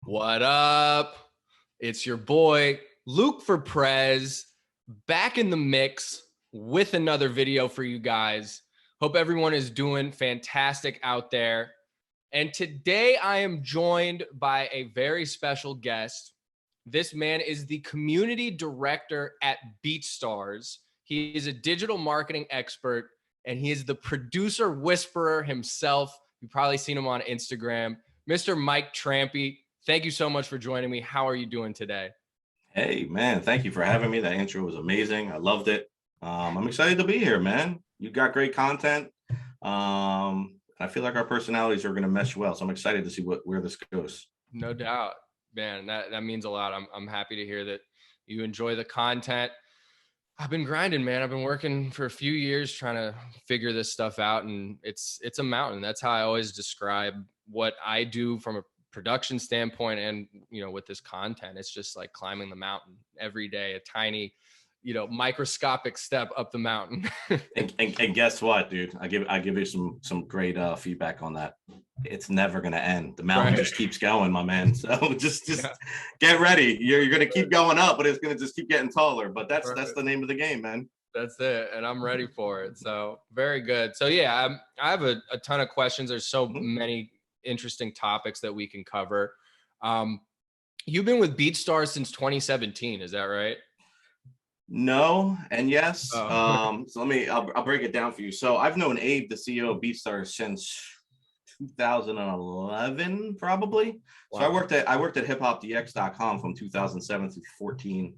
What up? It's your boy, Luke for Prez, back in the mix with another video for you guys. Hope everyone is doing fantastic out there. And today I am joined by a very special guest. This man is the community director at BeatStars. He is a digital marketing expert, and he is the producer whisperer himself. You've probably seen him on Instagram. Mr. Mike Trampe, thank you so much for joining me. How are you doing today? Hey, man, thank you for having me. That intro was amazing. I loved it. I'm excited to be here, man. You got great content. I feel like our personalities are going to mesh well. So I'm excited to see where this goes. No doubt, man. That means a lot. I'm happy to hear that you enjoy the content. I've been grinding, man. I've been working for a few years trying to figure this stuff out, and it's a mountain. That's how I always describe what I do from a production standpoint, and with this content, it's just like climbing the mountain every day, a tiny, microscopic step up the mountain. and guess what, dude? I give you some great feedback on that. It's never gonna end. The mountain just keeps going, my man. So just get ready. You're gonna keep going up, but it's gonna just keep getting taller. But that's the name of the game, man. That's it, and I'm ready for it. So very good. So yeah, I have a ton of questions. There's so many interesting topics that we can cover. You've been with BeatStars since 2017, is that right? No and yes. So I'll break it down for you. So I've known Abe, the CEO of BeatStars, since 2011, probably. Wow. So I worked at hiphopdx.com from 2007 to 14,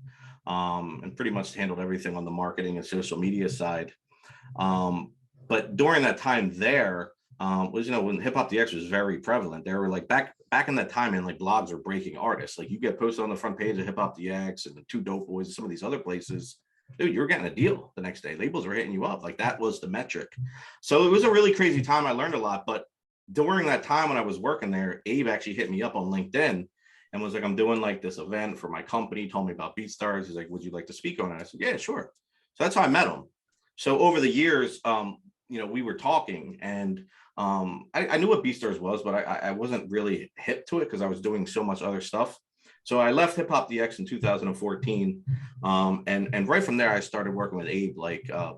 and pretty much handled everything on the marketing and social media side. But during that time there, was when Hip Hop DX was very prevalent. There were like back in that time, and like blogs were breaking artists. Like you get posted on the front page of Hip Hop DX and the Two Dope Boys and some of these other places. Dude, you were getting a deal the next day. Labels were hitting you up. Like that was the metric. So it was a really crazy time. I learned a lot. But during that time when I was working there, Abe actually hit me up on LinkedIn and was like, I'm doing like this event for my company. Told me about BeatStars. He's like, would you like to speak on it? I said, yeah, sure. So that's how I met him. So over the years, we were talking, and I knew what BeatStars was, but I wasn't really hip to it because I was doing so much other stuff. So I left Hip Hop DX in 2014, and right from there I started working with Abe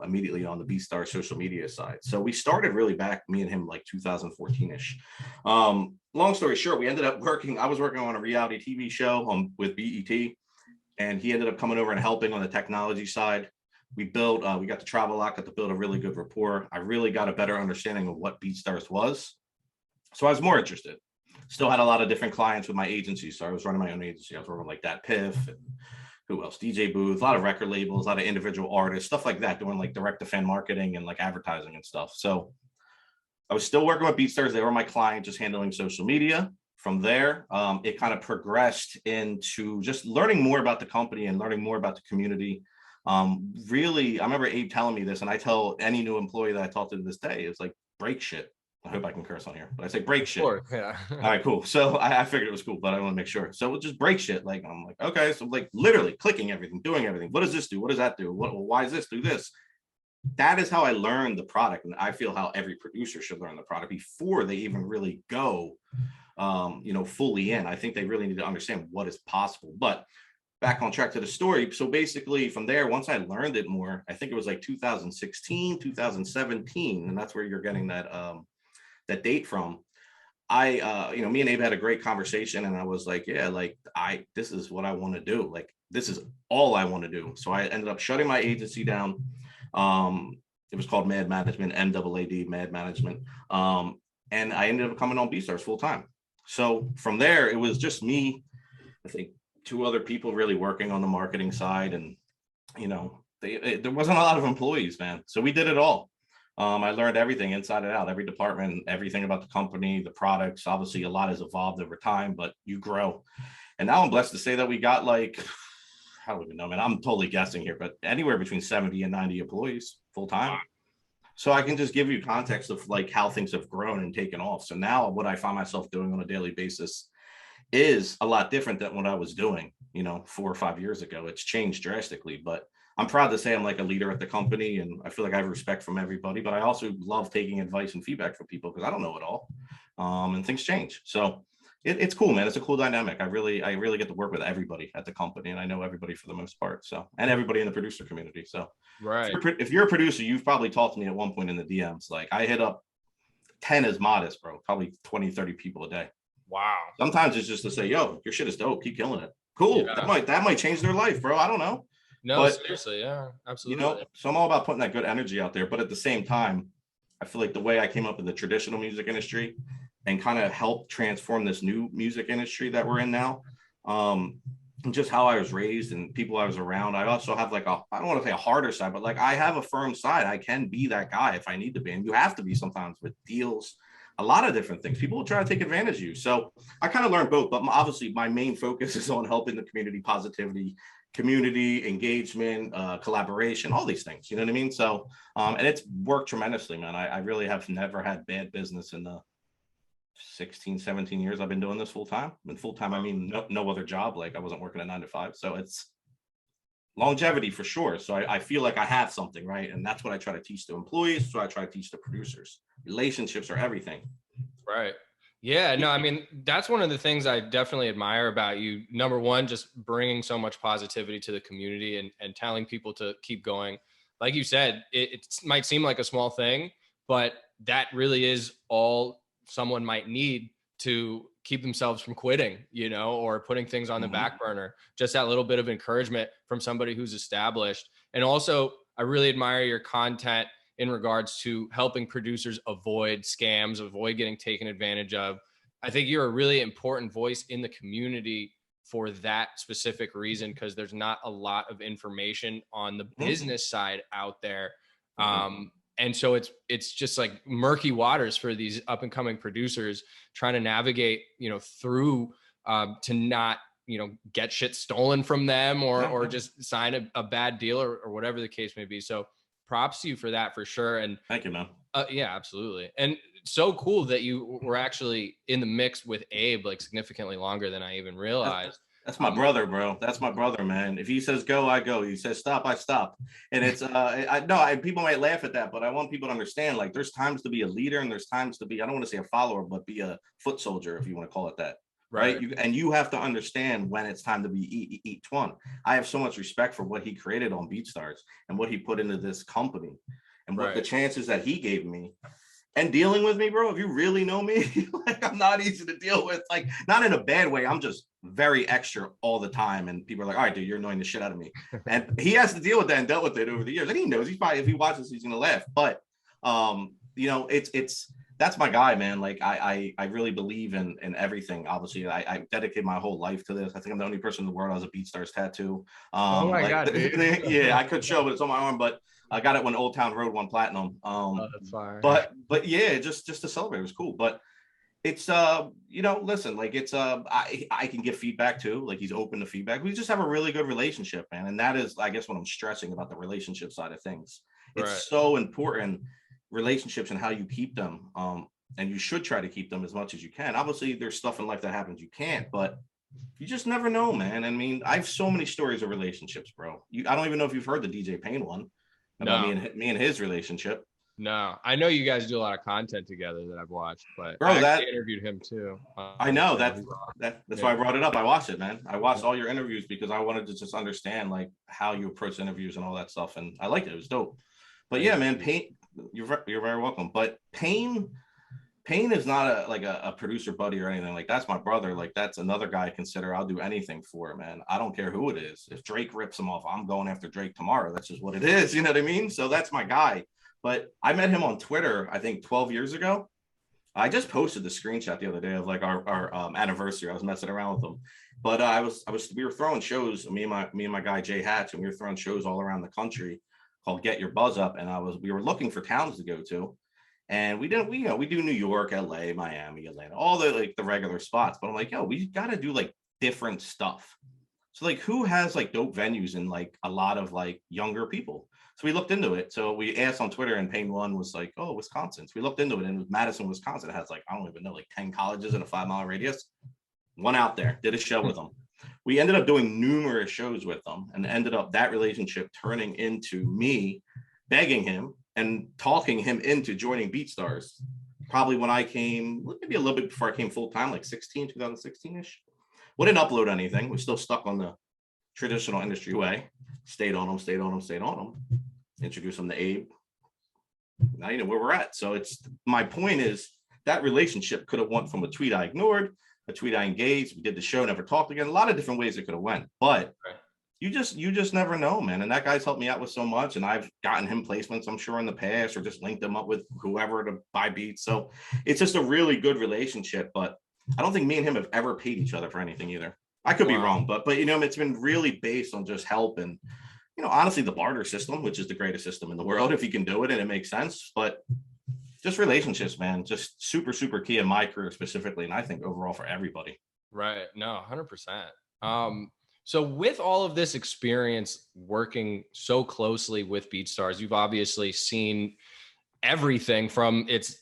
immediately on the BeatStars social media side. So we started really back, me and him, like 2014ish. Long story short, we ended up working. I was working on a reality TV show with BET, and he ended up coming over and helping on the technology side. We got to travel a lot, got to build a really good rapport. I really got a better understanding of what BeatStars was. So I was more interested. Still had a lot of different clients with my agency. So I was running my own agency. I was working like that Piff, and who else? DJ Booth, a lot of record labels, a lot of individual artists, stuff like that, doing like direct to fan marketing and like advertising and stuff. So I was still working with BeatStars. They were my client, just handling social media. From there, it kind of progressed into just learning more about the company and learning more about the community. Really, I remember Abe telling me this, and I tell any new employee that I talk to this day, it's like, break shit. I hope I can curse on here, but I say break shit. Sure, yeah. All right, cool. So I figured it was cool, but I want to make sure. So we'll just break shit. Like, I'm like, okay. So like literally clicking everything, doing everything. What does this do? What does that do? Why does this do this? That is how I learned the product. And I feel how every producer should learn the product before they even really go, fully in. I think they really need to understand what is possible. But back on track to the story. So basically from there, once I learned it more, I think it was like 2016, 2017, and that's where you're getting that date from. Me and Abe had a great conversation, and I was like, yeah, like this is what I want to do. Like, this is all I want to do. So I ended up shutting my agency down. It was called Mad Management, MAAD, Mad Management. And I ended up coming on BeatStars full time. So from there, it was just me, I think, two other people really working on the marketing side, and there wasn't a lot of employees, man. So we did it all. I learned everything inside and out, every department, everything about the company, the products. Obviously, a lot has evolved over time, but you grow. And now I'm blessed to say that we got like, I don't even know, man. I'm totally guessing here, but anywhere between 70 and 90 employees full time. So I can just give you context of like how things have grown and taken off. So now what I find myself doing on a daily basis is a lot different than what I was doing, 4 or 5 years ago. It's changed drastically, but I'm proud to say I'm like a leader at the company, and I feel like I have respect from everybody, but I also love taking advice and feedback from people because I don't know it all. And things change. So it's cool, man. It's a cool dynamic. I really get to work with everybody at the company, and I know everybody for the most part. So, and everybody in the producer community. So, Right. if you're a producer, you've probably talked to me at one point in the DMs. Like I hit up 10 is modest, bro. Probably 20, 30 people a day. Wow. Sometimes it's just to say, yo, your shit is dope. Keep killing it. Cool. Yeah. That might change their life, bro. I don't know. No, But seriously. Yeah, you absolutely. know, so I'm all about putting that good energy out there. But at the same time, I feel like the way I came up in the traditional music industry and kind of helped transform this new music industry that we're in now, and just how I was raised and people I was around. I also have like I don't want to say a harder side, but like I have a firm side. I can be that guy if I need to be. And you have to be sometimes with deals, a lot of different things. People will try to take advantage of you. So I kind of learned both, but obviously my main focus is on helping the community, positivity, community engagement, collaboration, all these things, you know what I mean? So and it's worked tremendously, man. I really have never had bad business in the 16, 17 years I've been doing this full time. And full time, I mean no other job. Like I wasn't working a 9 to 5. So it's longevity for sure. So I feel like I have something, right? And that's what I try to teach the employees. So I try to teach the producers. Relationships are everything. Right. Yeah, no, I mean, that's one of the things I definitely admire about you. Number one, just bringing so much positivity to the community and telling people to keep going. Like you said, it might seem like a small thing, but that really is all someone might need to keep themselves from quitting, you know, or putting things on the back burner. Just that little bit of encouragement from somebody who's established. And also, I really admire your content in regards to helping producers avoid scams, avoid getting taken advantage of. I think you're a really important voice in the community for that specific reason, because there's not a lot of information on the business side out there. And so it's just like murky waters for these up and coming producers trying to navigate, you know, through to not, you know, get shit stolen from them or just sign a bad deal or whatever the case may be. So props to you for that for sure. And thank you, man. Yeah, absolutely. And so cool that you were actually in the mix with Abe like significantly longer than I even realized. That's my brother, bro. That's my brother, man. If he says go, I go. He says stop, I stop. And it's people might laugh at that, but I want people to understand, like, there's times to be a leader and there's times to be, I don't want to say a follower, but be a foot soldier, if you want to call it that. Right. You have to understand when it's time to be each one. I have so much respect for what he created on BeatStars and what he put into this company and what the chances that he gave me. And dealing with me, bro, if you really know me, like, I'm not easy to deal with, like, not in a bad way. I'm just very extra all the time. And people are like, all right, dude, you're annoying the shit out of me. And he has to deal with that and dealt with it over the years. And he knows, he's probably, if he watches, he's going to laugh. But, you know, that's my guy, man. Like, I really believe in everything. Obviously, I dedicate my whole life to this. I think I'm the only person in the world who has a BeatStars tattoo. Oh my God, dude. Yeah, I could show, but it's on my arm, but I got it when Old Town Road won platinum. That's fire. But yeah, just to celebrate, it was cool. But it's you know, listen, like, it's I can give feedback too. Like, he's open to feedback. We just have a really good relationship, man. And that is, I guess, what I'm stressing about the relationship side of things. It's so important, relationships and how you keep them. And you should try to keep them as much as you can. Obviously, there's stuff in life that happens you can't, but you just never know, man. I mean, I have so many stories of relationships, bro. I don't even know if you've heard the DJ Payne one about me and his relationship. No, I know you guys do a lot of content together that I've watched, but bro, I interviewed him too. I know that's why I brought it up. I watched it, man. I watched all your interviews because I wanted to just understand, like, how you approach interviews and all that stuff, and I liked it. It was dope. But yeah, man, Payne, you're very welcome. But Payne is not a producer buddy or anything. Like, that's my brother. Like, that's another guy I consider I'll do anything for, man. I don't care who it is. If Drake rips him off, I'm going after Drake tomorrow. That's just what it is. You know what I mean? So that's my guy. But I met him on Twitter, I think 12 years ago. I just posted the screenshot the other day of, like, our anniversary. I was messing around with him. But we were throwing shows, me and my guy Jay Hatch, and we were throwing shows all around the country called Get Your Buzz Up. And we were looking for towns to go to. And we do New York, LA, Miami, Atlanta, all the regular spots. But I'm like, yo, we got to do, like, different stuff. So, like, who has, like, dope venues and, like, a lot of, like, younger people? So we looked into it. So we asked on Twitter, and Payne one was like, oh, Wisconsin. So we looked into it, and it was Madison, Wisconsin. It has, like, I don't even know, like 10 colleges in a 5-mile radius. Went out there, did a show with them. We ended up doing numerous shows with them, and ended up that relationship turning into me begging him and talking him into joining BeatStars probably when I came, maybe a little bit before I came full time, like 2016-ish. Wouldn't upload anything. We're still stuck on the traditional industry way. Stayed on them. Introduced them to Abe. Now you know where we're at. So my point is that relationship could have went from a tweet I ignored, a tweet I engaged. We did the show, never talked again. A lot of different ways it could have went, but you just never know, man. And that guy's helped me out with so much, and I've gotten him placements, I'm sure, in the past, or just linked them up with whoever to buy beats. So it's just a really good relationship. But I don't think me and him have ever paid each other for anything either. I could be wrong, but it's been really based on just help and honestly the barter system, which is the greatest system in the world if you can do it and it makes sense. But just relationships, man, just super, super key in my career specifically, and I think overall for everybody. Right. No, 100%. So with all of this experience working so closely with BeatStars, you've obviously seen everything from its,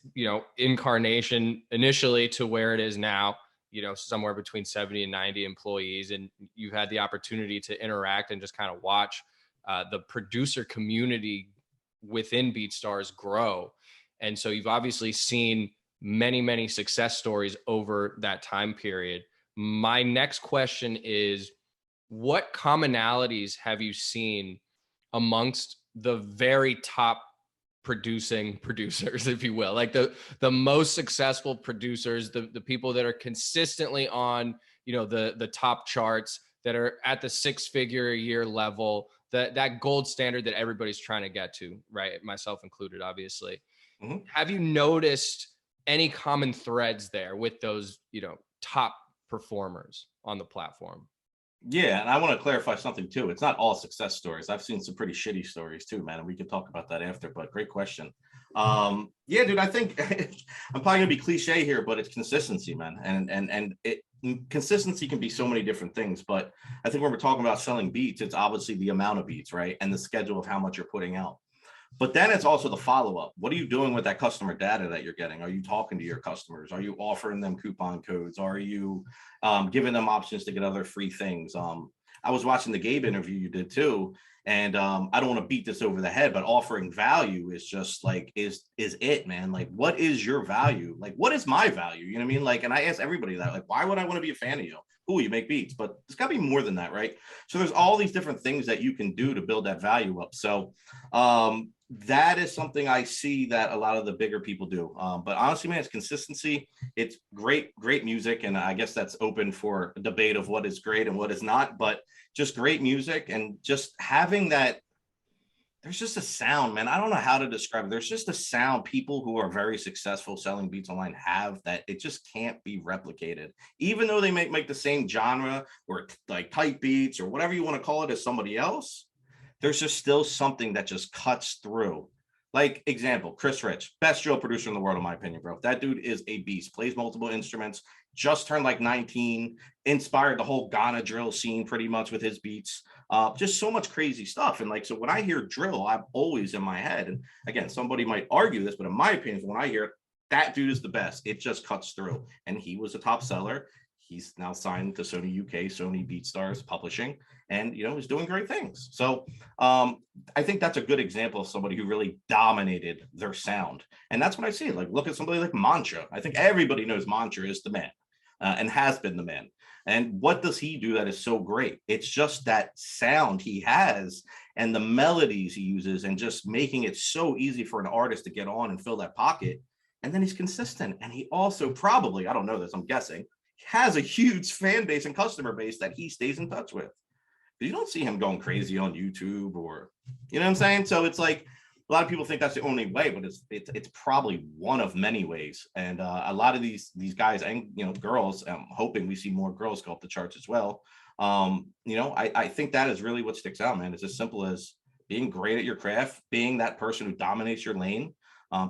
incarnation initially to where it is now, somewhere between 70 and 90 employees. And you've had the opportunity to interact and just kind of watch the producer community within BeatStars grow. And so you've obviously seen many, many success stories over that time period. My next question is, what commonalities have you seen amongst the very top producing producers, if you will, like the most successful producers, the people that are consistently on, the top charts, that are at the 6-figure a year level, that gold standard that everybody's trying to get to, right? Myself included, obviously. Mm-hmm. Have you noticed any common threads there with those, top performers on the platform? Yeah, and I want to clarify something too. It's not all success stories. I've seen some pretty shitty stories too, man, and we can talk about that after. But great question. Yeah, dude, I think I'm probably gonna be cliche here, but it's consistency, man, and consistency can be so many different things. But I think when we're talking about selling beats, it's obviously the amount of beats, right, and the schedule of how much you're putting out. But then it's also the follow-up. What are you doing with that customer data that you're getting? Are you talking to your customers? Are you offering them coupon codes? Are you giving them options to get other free things? I was watching the Gabe interview you did too. And I don't want to beat this over the head, but offering value is just like, is it, man? Like, what is your value? Like, what is my value? You know what I mean? Like, and I ask everybody that, like, why would I want to be a fan of you? Ooh, you make beats, but it's got to be more than that, right? So there's all these different things that you can do to build that value up. So that is something I see that a lot of the bigger people do. But honestly, man, it's consistency. It's great music. And I guess that's open for a debate of what is great and what is not, but just great music and just having that. There's just a sound, man. I don't know how to describe it. There's just a sound people who are very successful selling beats online have that it just can't be replicated. Even though they make the same genre or like type beats or whatever you want to call it as somebody else, there's just still something that just cuts through. Like example, Chris Rich, best drill producer in the world, in my opinion, bro. That dude is a beast, plays multiple instruments, just turned like 19, inspired the whole Ghana drill scene pretty much with his beats. Just so much crazy stuff. And like, so when I hear drill, I'm always in my head. And again, somebody might argue this, but in my opinion, when I hear it, that dude is the best. It just cuts through. And he was a top seller. He's now signed to Sony UK, Sony BeatStars Publishing, and he's doing great things. So I think that's a good example of somebody who really dominated their sound. And that's what I see. Like, look at somebody like Mantra. I think everybody knows Mantra is the man and has been the man. And what does he do that is so great? It's just that sound he has and the melodies he uses and just making it so easy for an artist to get on and fill that pocket. And then he's consistent. And he also probably, I don't know this, I'm guessing, has a huge fan base and customer base that he stays in touch with. You don't see him going crazy on YouTube or, you know what I'm saying? So it's like, a lot of people think that's the only way, but it's probably one of many ways. And a lot of these guys and girls, I'm hoping we see more girls go up the charts as well. I think that is really what sticks out, man. It's as simple as being great at your craft, being that person who dominates your lane.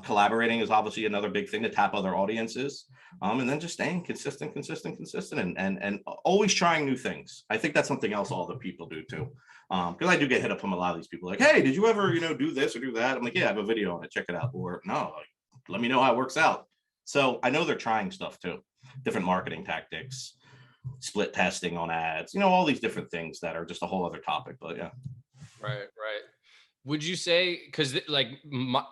Collaborating is obviously another big thing to tap other audiences. And then just staying consistent and always trying new things. I think that's something else all the people do too. Because I do get hit up from a lot of these people like, hey, did you ever, do this or do that? I'm like, yeah, I have a video on it. Check it out. Or no, like, let me know how it works out. So I know they're trying stuff too. Different marketing tactics, split testing on ads, all these different things that are just a whole other topic. But yeah. Right. Would you say, because like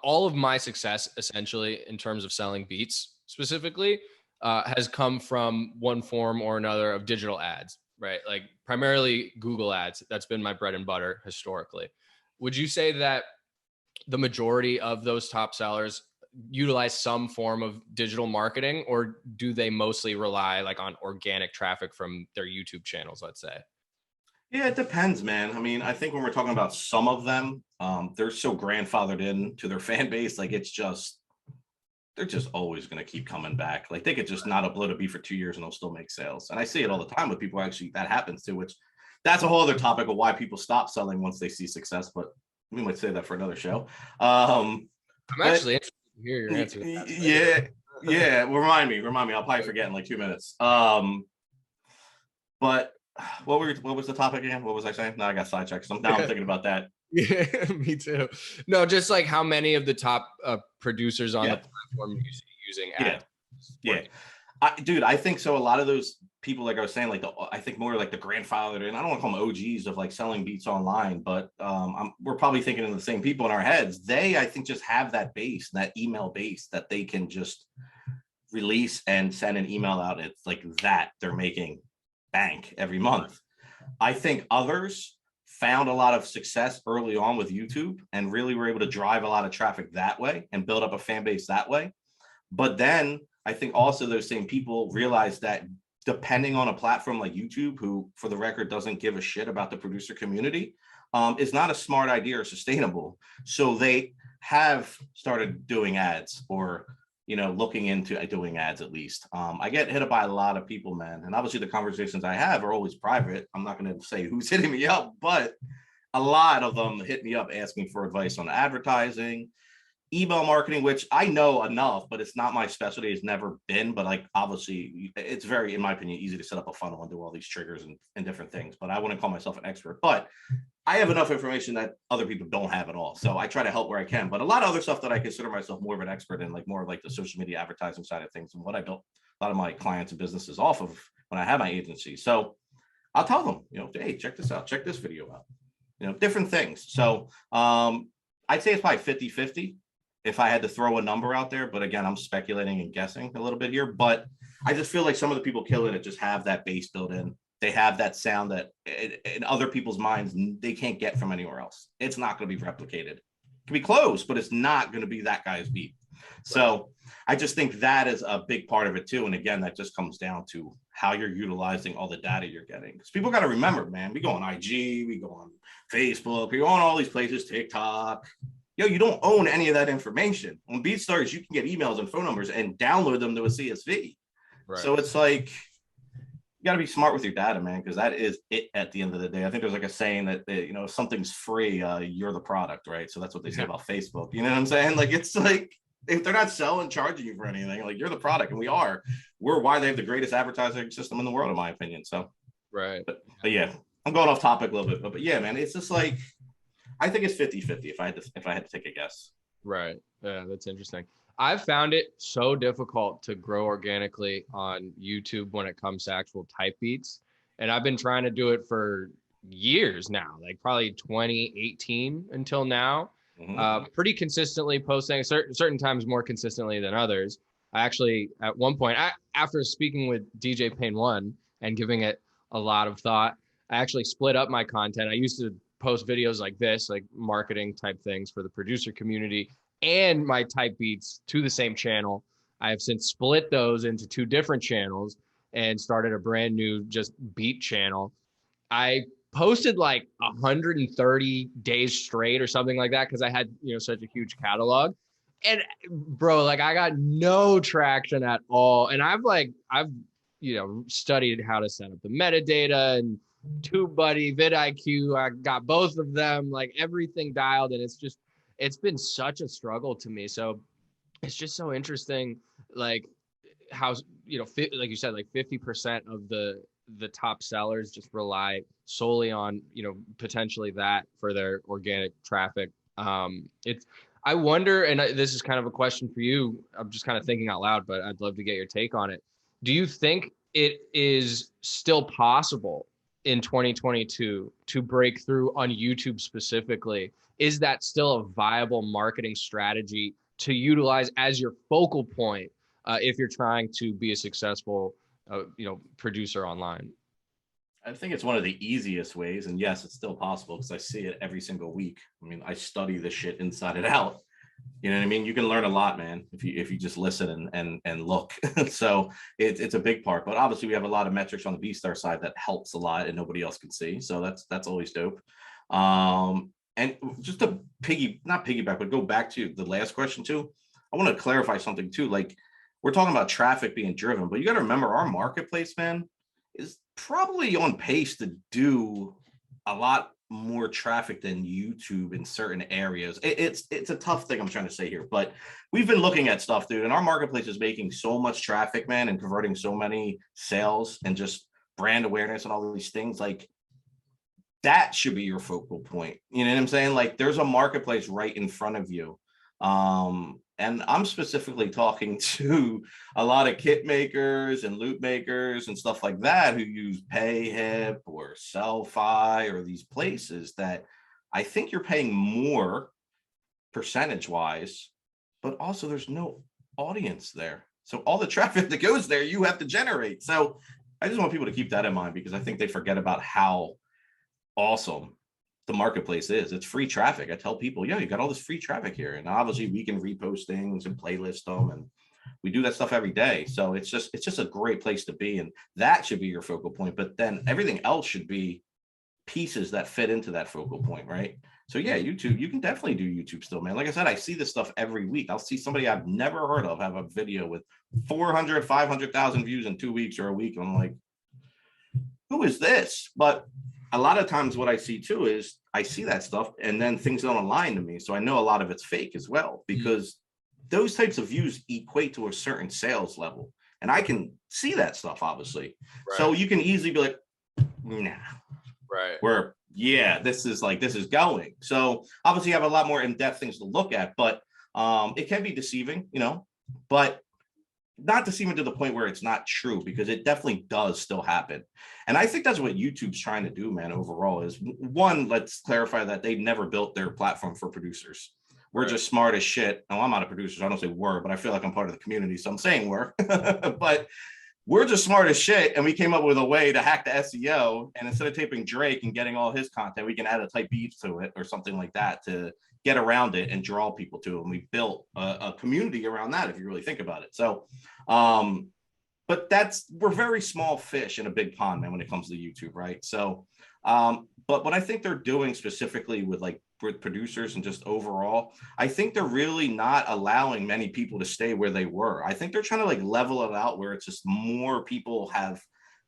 all of my success essentially in terms of selling beats specifically has come from one form or another of digital ads, right? Like primarily Google ads. That's been my bread and butter historically. Would you say that the majority of those top sellers utilize some form of digital marketing, or do they mostly rely like on organic traffic from their YouTube channels, let's say? Yeah, it depends, man. I mean, I think when we're talking about some of them, they're so grandfathered in to their fan base, like they're just always going to keep coming back. Like they could just not upload a beat for 2 years and they'll still make sales. And I see it all the time with people actually that happens to, which that's a whole other topic of why people stop selling once they see success. But we might say that for another show. I'm actually interested to hear your answer. Yeah. Remind me. I'll probably forget in like 2 minutes. But what was the topic again? What was I saying? No, I got sidetracked. So now I'm thinking about that. Yeah, me too. No, just like how many of the top producers on the platform using ads. Yeah. Dude, I think so. A lot of those people, like I was saying, like I think more like the grandfather, and I don't want to call them OGs of like selling beats online, but we're probably thinking of the same people in our heads. They, I think, just have that base, that email base that they can just release and send an email out. It's like that they're making bank every month. I think others found a lot of success early on with YouTube and really were able to drive a lot of traffic that way and build up a fan base that way. But then I think also those same people realize that depending on a platform like YouTube, who for the record doesn't give a shit about the producer community, is not a smart idea or sustainable. So they have started doing ads, or looking into doing ads at least. I get hit up by a lot of people, man. And obviously the conversations I have are always private. I'm not going to say who's hitting me up, but a lot of them hit me up asking for advice on advertising, email marketing, which I know enough, but it's not my specialty. It's never been, but like, obviously it's very, in my opinion, easy to set up a funnel and do all these triggers and different things, but I wouldn't call myself an expert, but I have enough information that other people don't have at all. So I try to help where I can, but a lot of other stuff that I consider myself more of an expert in, like more of like the social media advertising side of things, and what I built a lot of my clients and businesses off of when I had my agency. So I'll tell them, hey, check this out, check this video out, different things. So I'd say it's probably 50-50 if I had to throw a number out there. But again, I'm speculating and guessing a little bit here, but I just feel like some of the people killing it just have that base built in. They have that sound that in other people's minds, they can't get from anywhere else. It's not going to be replicated. It can be close, but it's not going to be that guy's beat. So I just think that is a big part of it too. And again, that just comes down to how you're utilizing all the data you're getting. Because people got to remember, man, we go on IG, we go on Facebook, we go on all these places, TikTok. You don't own any of that information. On BeatStars, you can get emails and phone numbers and download them to a CSV. Right. So it's like, you got to be smart with your data, man, because that is it at the end of the day. I think there's like a saying that, if something's free, you're the product, right? So that's what they say about Facebook. You know what I'm saying? Like, it's like, if they're not charging you for anything, like, you're the product, and we're why they have the greatest advertising system in the world, in my opinion. So, right. But yeah, I'm going off topic a little bit, but yeah, man, it's just like, I think it's 50-50 if I had to take a guess. Right. Yeah, that's interesting. I've found it so difficult to grow organically on YouTube when it comes to actual type beats. And I've been trying to do it for years now, like probably 2018 until now. Pretty consistently posting, certain times more consistently than others. I actually, at one point, after speaking with DJ Pain One and giving it a lot of thought, I actually split up my content. I used to post videos like this, like marketing type things for the producer community, and my type beats to the same channel. I have since split those into two different channels and started a brand new just beat channel. I posted like 130 days straight or something like that because I had, such a huge catalog. And bro, like I got no traction at all. And I've studied how to set up the metadata and TubeBuddy, vidIQ. I got both of them, like everything dialed, and it's been such a struggle to me. So it's just so interesting, like how, like you said, like 50% of the top sellers just rely solely on, potentially that for their organic traffic. I wonder, and this is kind of a question for you, I'm just kind of thinking out loud, but I'd love to get your take on it. Do you think it is still possible in 2022 to break through on YouTube specifically? Is that still a viable marketing strategy to utilize as your focal point if you're trying to be a successful, producer online? I think it's one of the easiest ways, and yes, it's still possible because I see it every single week. I mean, I study this shit inside and out. You know what I mean? You can learn a lot, man, if you just listen and look. So it's a big part. But obviously, we have a lot of metrics on the BeatStar side that helps a lot, and nobody else can see. So that's always dope. And just to not piggyback, but go back to the last question too. I want to clarify something too. Like we're talking about traffic being driven, but you got to remember our marketplace, man, is probably on pace to do a lot more traffic than YouTube in certain areas. It's a tough thing I'm trying to say here, but we've been looking at stuff, dude, and our marketplace is making so much traffic, man, and converting so many sales and just brand awareness and all these things. Like that should be your focal point. You know what I'm saying? Like there's a marketplace right in front of you. And I'm specifically talking to a lot of kit makers and loot makers and stuff like that who use PayHip or Sellfy or these places that I think you're paying more percentage wise, but also there's no audience there. So all the traffic that goes there, you have to generate. So I just want people to keep that in mind because I think they forget about how awesome the marketplace is. It's free traffic. I tell people, yeah, you got all this free traffic here, and obviously we can repost things and playlist them, and we do that stuff every day. So it's just a great place to be, and that should be your focal point. But then everything else should be pieces that fit into that focal point, right? So yeah, YouTube, you can definitely do YouTube still, man. Like I said, I see this stuff every week. I'll see somebody I've never heard of have a video with 400, 500,000 views in 2 weeks or a week. And I'm like, who is this? But a lot of times what I see too is I see that stuff and then things don't align to me. So I know a lot of it's fake as well, because those types of views equate to a certain sales level. And I can see that stuff, obviously. Right. So you can easily be like, nah. Right. Where, yeah, this is going. So obviously you have a lot more in-depth things to look at, but it can be deceiving, but not deceiving to the point where it's not true, because it definitely does still happen. And I think that's what YouTube's trying to do, man, overall is one, let's clarify that they never built their platform for producers. We're just smart as shit. No, I'm not a producer, so I don't say we're, but I feel like I'm part of the community, so I'm saying we're. But we're just smart as shit, and we came up with a way to hack the SEO. And instead of taping Drake and getting all his content, we can add a type beat to it or something like that to get around it and draw people to it. And we built a community around that, if you really think about it. So, but we're very small fish in a big pond, man, when it comes to YouTube, right? So, but what I think they're doing specifically with producers and just overall, I think they're really not allowing many people to stay where they were. I think they're trying to level it out where it's just more people have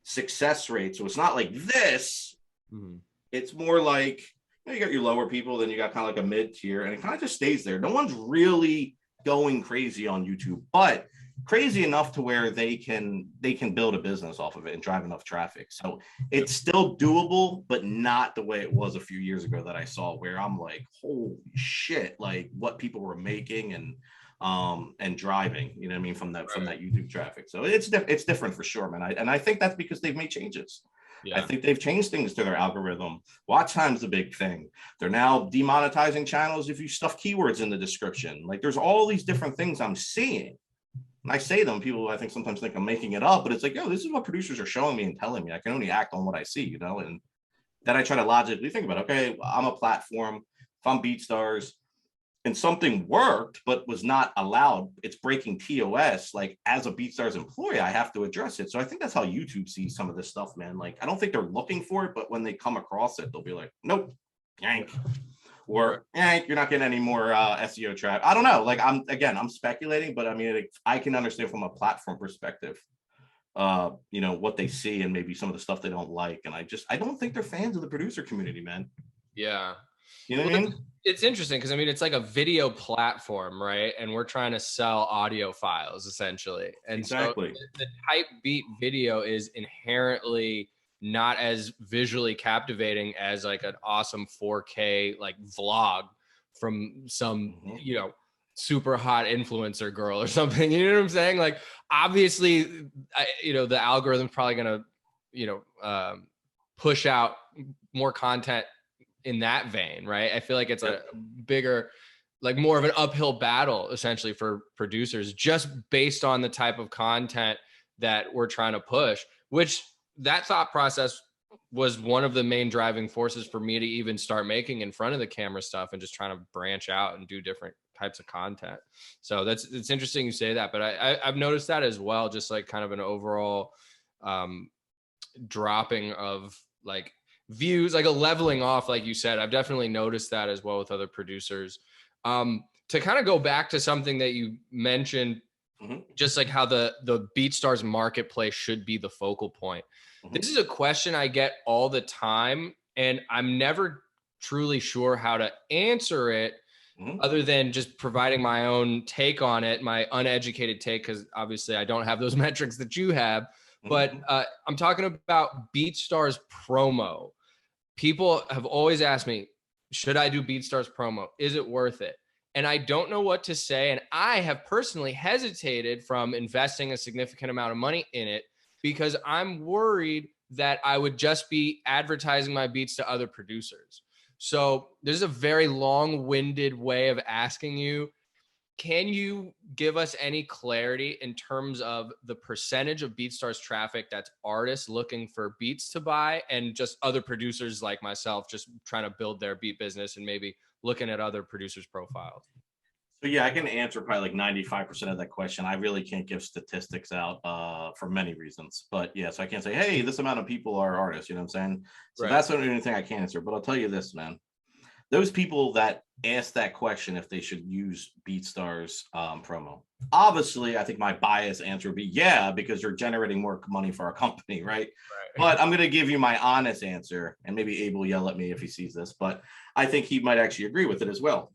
success rates. So it's not like this. Mm-hmm. It's more like, you got your lower people, then you got kind of like a mid tier, and it kind of just stays there. No one's really going crazy on YouTube, but crazy enough to where they can build a business off of it and drive enough traffic. So it's still doable, but not the way it was a few years ago that I saw, where I'm like, holy shit, like what people were making and driving, you know what I mean, from that YouTube traffic. So it's different for sure, man. And I think that's because they've made changes. Yeah. I think they've changed things to their algorithm. Watch time's a big thing. They're now demonetizing channels if you stuff keywords in the description. Like there's all these different things I'm seeing. And I say them, people I think sometimes think I'm making it up, but it's like, yo, this is what producers are showing me and telling me. I can only act on what I see, and then I try to logically think about, okay, I'm a platform. If I'm BeatStars and something worked but was not allowed, it's breaking TOS, like as a BeatStars employee, I have to address it. So I think that's how YouTube sees some of this stuff, man. Like I don't think they're looking for it, but when they come across it, they'll be like, nope, yank. Or you're not getting any more SEO traffic. I don't know. Like I'm speculating, but I mean, I can understand from a platform perspective, what they see and maybe some of the stuff they don't like. And I don't think they're fans of the producer community, man. Yeah. You know what I mean? It's interesting because it's like a video platform, right? And we're trying to sell audio files essentially. And exactly. So the type beat video is inherently not as visually captivating as like an awesome 4K vlog from some super hot influencer girl or something. You know what I'm saying? Like obviously, the algorithm's probably gonna push out more content in that vein, right? I feel like it's a bigger, like more of an uphill battle essentially for producers, just based on the type of content that we're trying to push, which that thought process was one of the main driving forces for me to even start making in front of the camera stuff and just trying to branch out and do different types of content. So it's interesting you say that, but I've noticed that as well, just like kind of an overall dropping of like views, like a leveling off, like you said. I've definitely noticed that as well with other producers. To kind of go back to something that you mentioned, just like how the BeatStars marketplace should be the focal point. This is a question I get all the time, and I'm never truly sure how to answer it other than just providing my own take on it, my uneducated take, because obviously I don't have those metrics that you have. But I'm talking about BeatStars promo. People have always asked me, should I do BeatStars promo? Is it worth it? And I don't know what to say. And I have personally hesitated from investing a significant amount of money in it because I'm worried that I would just be advertising my beats to other producers. So this is a very long-winded way of asking you, can you give us any clarity in terms of the percentage of BeatStars traffic that's artists looking for beats to buy and just other producers like myself just trying to build their beat business and maybe looking at other producers' profiles? So yeah, I can answer probably like 95% of that question. I really can't give statistics out for many reasons. But yeah, so I can't say, hey, this amount of people are artists, you know what I'm saying? So that's the only thing I can answer. But I'll tell you this, man. Those people that ask that question, if they should use BeatStars promo, obviously, I think my biased answer would be yeah, because you're generating more money for our company, right? But I'm going to give you my honest answer, and maybe Abe will yell at me if he sees this, but I think he might actually agree with it as well.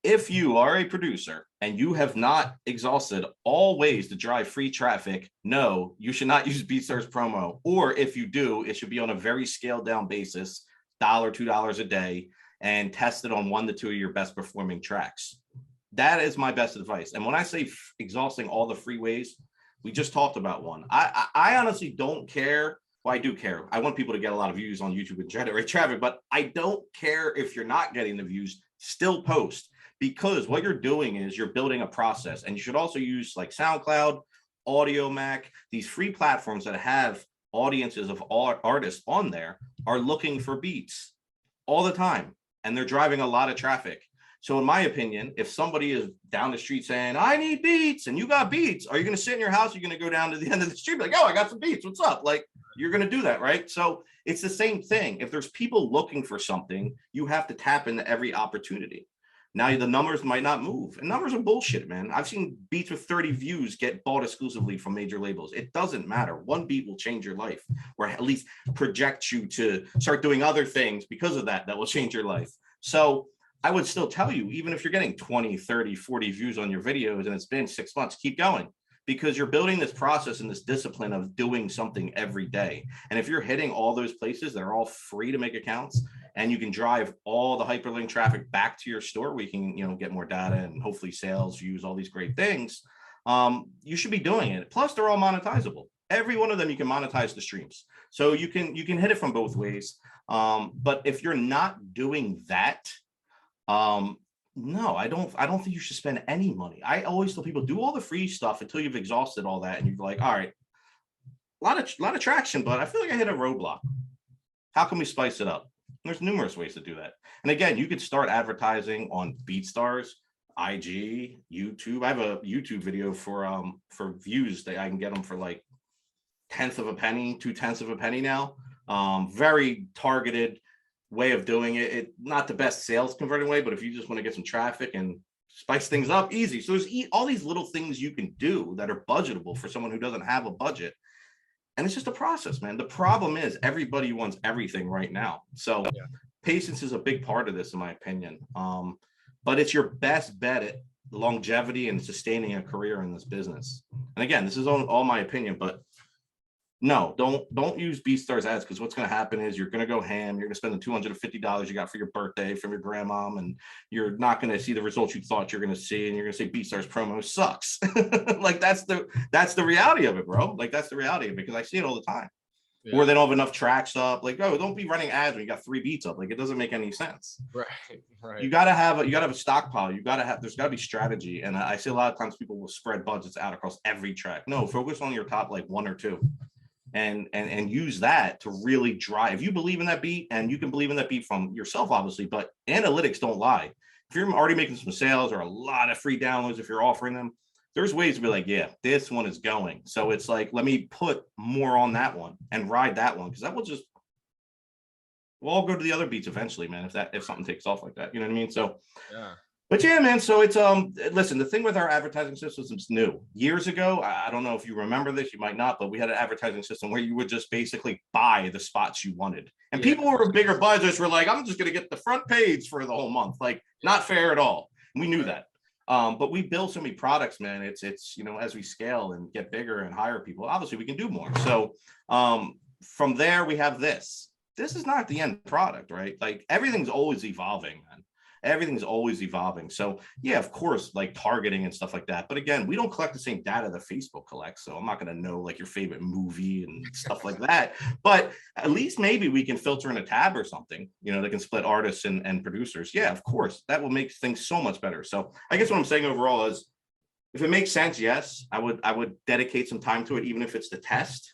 If you are a producer and you have not exhausted all ways to drive free traffic, no, you should not use BeatStars promo. Or if you do, it should be on a very scaled down basis, $1, $2 a day, and test it on 1 to 2 of your best performing tracks. That is my best advice. And when I say exhausting all the free ways, we just talked about one. I honestly don't care. Well, I do care. I want people to get a lot of views on YouTube and generate traffic, but I don't care if you're not getting the views, still post. Because what you're doing is you're building a process, and you should also use like SoundCloud, Audio Mac, these free platforms that have audiences of all artists on there are looking for beats all the time, and they're driving a lot of traffic. So in my opinion, if somebody is down the street saying, I need beats, and you got beats, are you going to sit in your house? You're going to go down to the end of the street, like, oh, I got some beats. What's up? Like, you're going to do that, right? So it's the same thing. If there's people looking for something, you have to tap into every opportunity. Now the numbers might not move, and numbers are bullshit, man. I've seen beats with 30 views get bought exclusively from major labels. It doesn't matter. One beat will change your life, or at least project you to start doing other things because of that will change your life. So I would still tell you, even if you're getting 20, 30, 40 views on your videos and it's been 6 months, keep going, because you're building this process and this discipline of doing something every day. And if you're hitting all those places that are all free to make accounts, and you can drive all the hyperlink traffic back to your store where you can, get more data and hopefully sales, views, all these great things, you should be doing it. Plus, they're all monetizable. Every one of them, you can monetize the streams. So you can hit it from both ways. But if you're not doing that, no, I don't think you should spend any money. I always tell people, do all the free stuff until you've exhausted all that, and you're like, all right, a lot of traction, but I feel like I hit a roadblock. How can we spice it up? There's numerous ways to do that. And again, you could start advertising on BeatStars, IG, YouTube. I have a YouTube video for views that I can get them for like 1/10 of a penny, 2/10 of a penny now. Very targeted way of doing it. Not the best sales converting way, but if you just want to get some traffic and spice things up, easy. So there's all these little things you can do that are budgetable for someone who doesn't have a budget. And it's just a process, man. The problem is everybody wants everything right now. So patience is a big part of this, in my opinion. But it's your best bet at longevity and sustaining a career in this business. And again, this is all my opinion, but no, don't use BeatStars ads, because what's going to happen is you're going to go ham. You're going to spend the $250 you got for your birthday from your grandmom, and you're not going to see the results you thought you're going to see, and you're going to say BeatStars promo sucks. Like that's the reality of it, bro. Like that's the reality of it, because I see it all the time. or they don't have enough tracks up. Like, oh, don't be running ads when you got 3 beats up. Like, it doesn't make any sense. Right. You gotta have a stockpile. There's gotta be strategy. And I see a lot of times people will spread budgets out across every track. No, focus on your top like 1 or 2. And use that to really drive. If you believe in that beat, and you can believe in that beat from yourself, obviously, but analytics don't lie. If you're already making some sales or a lot of free downloads, if you're offering them, there's ways to be like, yeah, this one is going. So it's like, let me put more on that one and ride that one, because that will just, we'll all go to the other beats eventually, man. If something takes off like that, you know what I mean? So yeah. But yeah, man. So it's listen, the thing with our advertising system is new. Years ago, I don't know if you remember this, you might not, but we had an advertising system where you would just basically buy the spots you wanted. And people who were bigger budgets were like, I'm just gonna get the front page for the whole month. Like, not fair at all. We knew that. But we build so many products, man. It's you know, as we scale and get bigger and hire people, obviously we can do more. So from there, we have this. This is not the end product, right? Like, everything's always evolving, man. Everything's always evolving. So yeah, of course, like targeting and stuff like that. But again, we don't collect the same data that Facebook collects. So I'm not going to know like your favorite movie and stuff like that. But at least maybe we can filter in a tab or something, you know, that can split artists and producers. Yeah, of course, that will make things so much better. So I guess what I'm saying overall is, if it makes sense, yes, I would dedicate some time to it, even if it's to test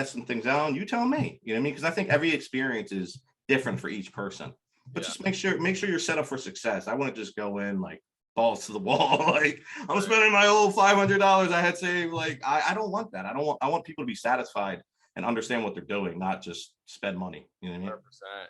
some things out. And you tell me, you know what I mean? Because I think every experience is different for each person. But just make sure you're set up for success. I want to just go in like balls to the wall. Like, I'm spending my old $500 I had saved. Like, I don't want that. I want people to be satisfied and understand what they're doing, not just spend money. You know what I mean? 100%.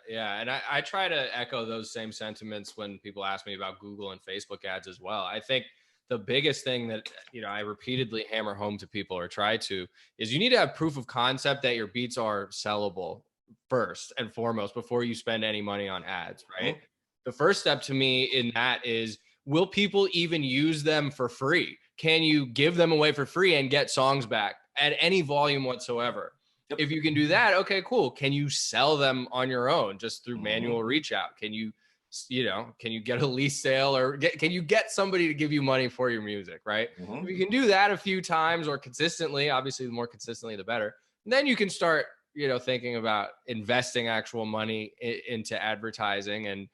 Yeah. And I try to echo those same sentiments when people ask me about Google and Facebook ads as well. I think the biggest thing that, you know, I repeatedly hammer home to people, or try to, is you need to have proof of concept that your beats are sellable first and foremost before you spend any money on ads, right? Mm-hmm. The first step to me in that is, will people even use them for free? Can you give them away for free and get songs back at any volume whatsoever? Yep. If you can do that, okay, cool. Can you sell them on your own just through manual reach out? Can you get a lease sale, or can you get somebody to give you money for your music, right? If you can do that a few times or consistently, obviously the more consistently, the better. And then you can start, you know, thinking about investing actual money into advertising. And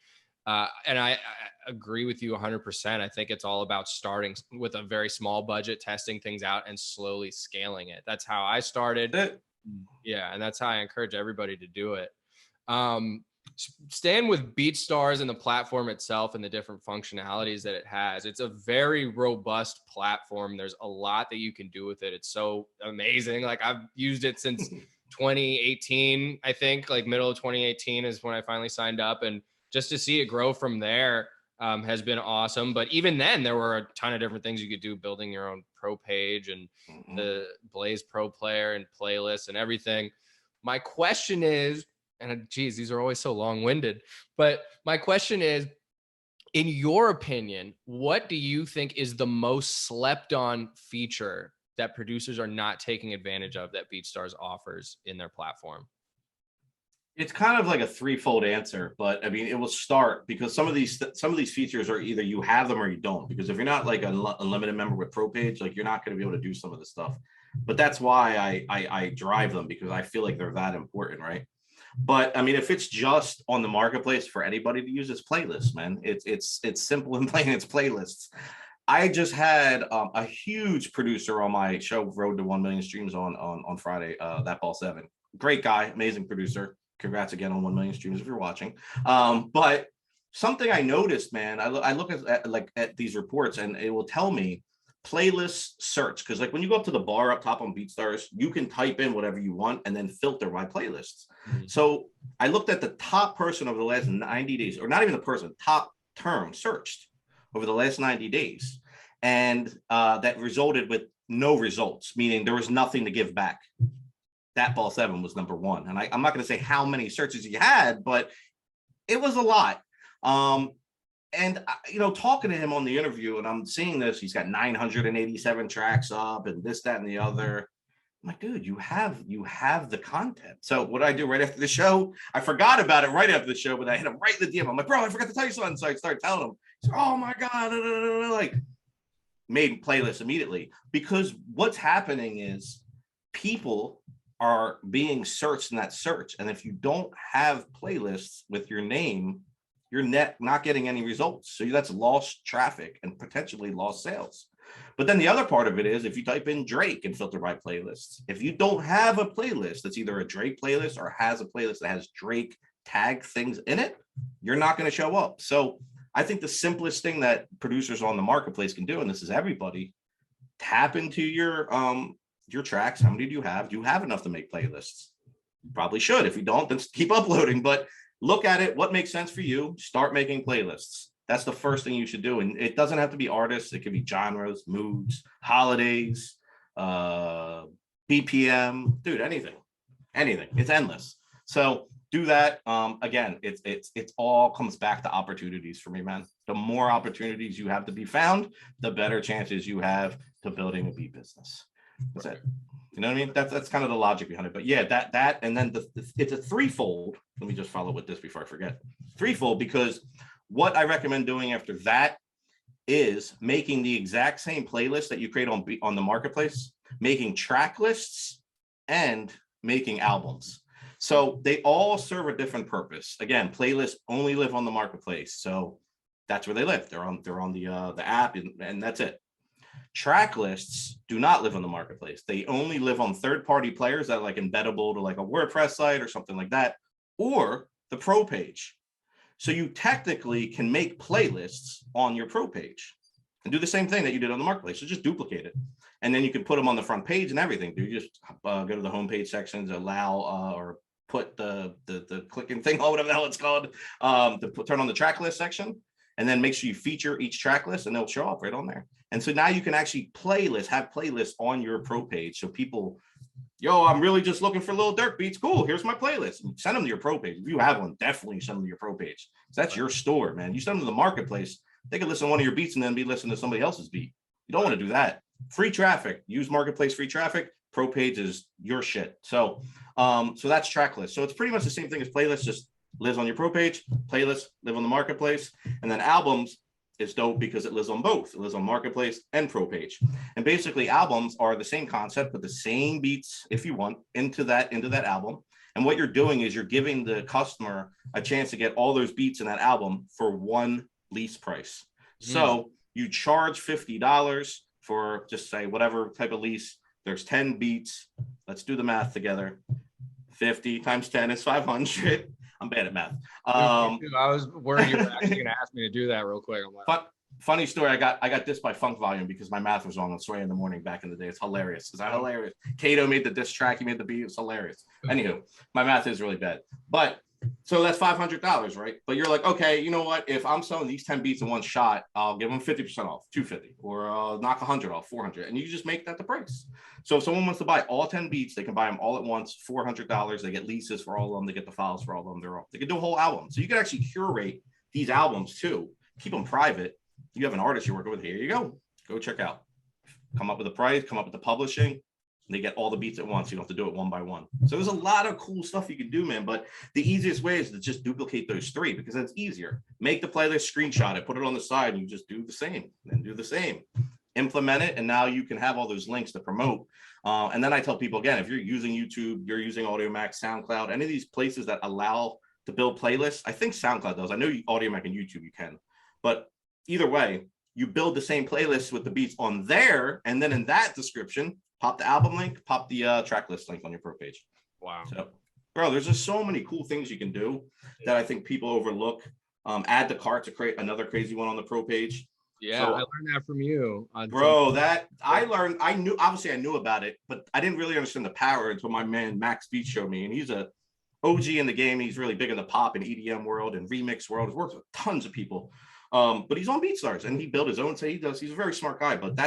I agree with you 100%. I think it's all about starting with a very small budget, testing things out and slowly scaling it. That's how I started. Yeah. And that's how I encourage everybody to do it. Staying with BeatStars and the platform itself and the different functionalities that it has, it's a very robust platform. There's a lot that you can do with it. It's so amazing. Like, I've used it since 2018, I think, like middle of 2018 is when I finally signed up, and just to see it grow from there has been awesome. But even then, there were a ton of different things you could do, building your own pro page and the Blaze Pro Player and playlists and everything. My question is, and geez, these are always so long-winded, but my question is, in your opinion, what do you think is the most slept on feature that producers are not taking advantage of that BeatStars offers in their platform? It's kind of like a threefold answer, but I mean, it will start because some of these features are either you have them or you don't. Because if you're not like an unlimited member with Pro Page, like, you're not going to be able to do some of this stuff. But that's why I drive them, because I feel like they're that important, right? But I mean, if it's just on the marketplace for anybody to use, it's playlists, man. It's simple and plain. It's playlists. I just had a huge producer on my show, Road to 1 Million Streams on Friday. That Ball 7, great guy, amazing producer. Congrats again on 1 million streams if you're watching. But something I noticed, man, I look at these reports, and it will tell me playlist search, because like when you go up to the bar up top on BeatStars, you can type in whatever you want and then filter by playlists. So I looked at the top person over the last 90 days, or not even the person, top term searched over the last 90 days. And that resulted with no results, meaning there was nothing to give back. That Ball 7 was number 1. And I'm not going to say how many searches he had, but it was a lot. And, you know, talking to him on the interview, and I'm seeing this, he's got 987 tracks up and this, that, and the other. I'm like, dude, you have the content. So what I do right after the show, I forgot about it right after the show, but I hit him right in the DM. I'm like, bro, I forgot to tell you something. So I started telling him, he's like, oh my God, like, made playlists immediately. Because what's happening is people are being searched in that search. And if you don't have playlists with your name, you're not getting any results. So that's lost traffic and potentially lost sales. But then the other part of it is if you type in Drake and filter by playlists, if you don't have a playlist that's either a Drake playlist or has a playlist that has Drake tag things in it, you're not going to show up. So I think the simplest thing that producers on the marketplace can do, and this is everybody, tap into your tracks. How many do you have? Do you have enough to make playlists? You probably should. If you don't, then keep uploading. But look at it. What makes sense for you? Start making playlists. That's the first thing you should do. And it doesn't have to be artists. It could be genres, moods, holidays, BPM, dude, anything. It's endless. So do that. Again, it's all comes back to opportunities for me, man. The more opportunities you have to be found, the better chances you have to building a beat business. That's it. You know what I mean? That's kind of the logic behind it. But yeah, that and then it's a threefold. Let me just follow with this before I forget. Threefold, because what I recommend doing after that is making the exact same playlist that you create on the marketplace, making track lists and making albums. So they all serve a different purpose. Again, playlists only live on the marketplace, so that's where they live. They're on the app, and that's it. Track lists do not live on the marketplace. They only live on third-party players that are like embeddable to like a WordPress site or something like that, or the pro page. So you technically can make playlists on your pro page and do the same thing that you did on the marketplace. So just duplicate it. And then you can put them on the front page and everything. Do you just go to the homepage sections, allow or put the clicking thing or whatever the hell it's called, turn on the track list section, and then make sure you feature each track list and they'll show up right on there. And so now you can actually have playlists on your pro page. So people, I'm really just looking for Lil Durk beats. Cool, here's my playlist. Send them to your pro page. If you have one, definitely send them to your pro page. So that's your store, man. You send them to the marketplace, they can listen to one of your beats and then be listening to somebody else's beat. You don't want to do that. Free traffic. Use marketplace free traffic. Pro page is your shit. So that's track list. So it's pretty much the same thing as playlist, just lives on your pro page. Playlists live on the marketplace. And then albums is dope because it lives on both. It lives on marketplace and pro page. And basically albums are the same concept, but the same beats, if you want, into that album. And what you're doing is you're giving the customer a chance to get all those beats in that album for one lease price. So you charge $50 for, just say, whatever type of lease. There's 10 beats. Let's do the math together. 50 times 10 is 500. I'm bad at math. I was worried you were actually going to ask me to do that real quick. Funny story. I got this by Funk Volume because my math was wrong on Sway in the Morning back in the day. It's hilarious. Is that hilarious? Kato made the diss track. He made the beat. It's hilarious. Anywho, my math is really bad. But so that's $500, right? But you're like, okay, you know what? If I'm selling these 10 beats in one shot, I'll give them 50% off, $250, or I'll knock 100 off, $400, and you just make that the price. So if someone wants to buy all 10 beats, they can buy them all at once, $400. They get leases for all of them. They get the files for all of them. They can do a whole album. So you can actually curate these albums too. Keep them private. You have an artist you're working with. Here you go. Go check out. Come up with a price. Come up with the publishing. They get all the beats at once. You don't have to do it one by one. So there's a lot of cool stuff you can do, man. But the easiest way is to just duplicate those three because that's easier. Make the playlist, screenshot it, put it on the side, and you just do the same. Then do the same. Implement it, and now you can have all those links to promote. And then I tell people, again, if you're using YouTube, you're using AudioMac, SoundCloud, any of these places that allow to build playlists. I think SoundCloud does. I know AudioMac and YouTube you can. But either way, you build the same playlist with the beats on there, and then in that description, pop the album link, pop the track list link on your pro page. Wow. So, bro, there's just so many cool things you can do that I think people overlook. Add to cart to create another crazy one on the pro page. Yeah, so, I learned that from you. Bro, I knew about it, but I didn't really understand the power until my man Max Beats showed me. And he's a OG in the game. He's really big in the pop and EDM world and remix world. He's worked with tons of people. But he's on BeatStars and he built his own. So he's a very smart guy. But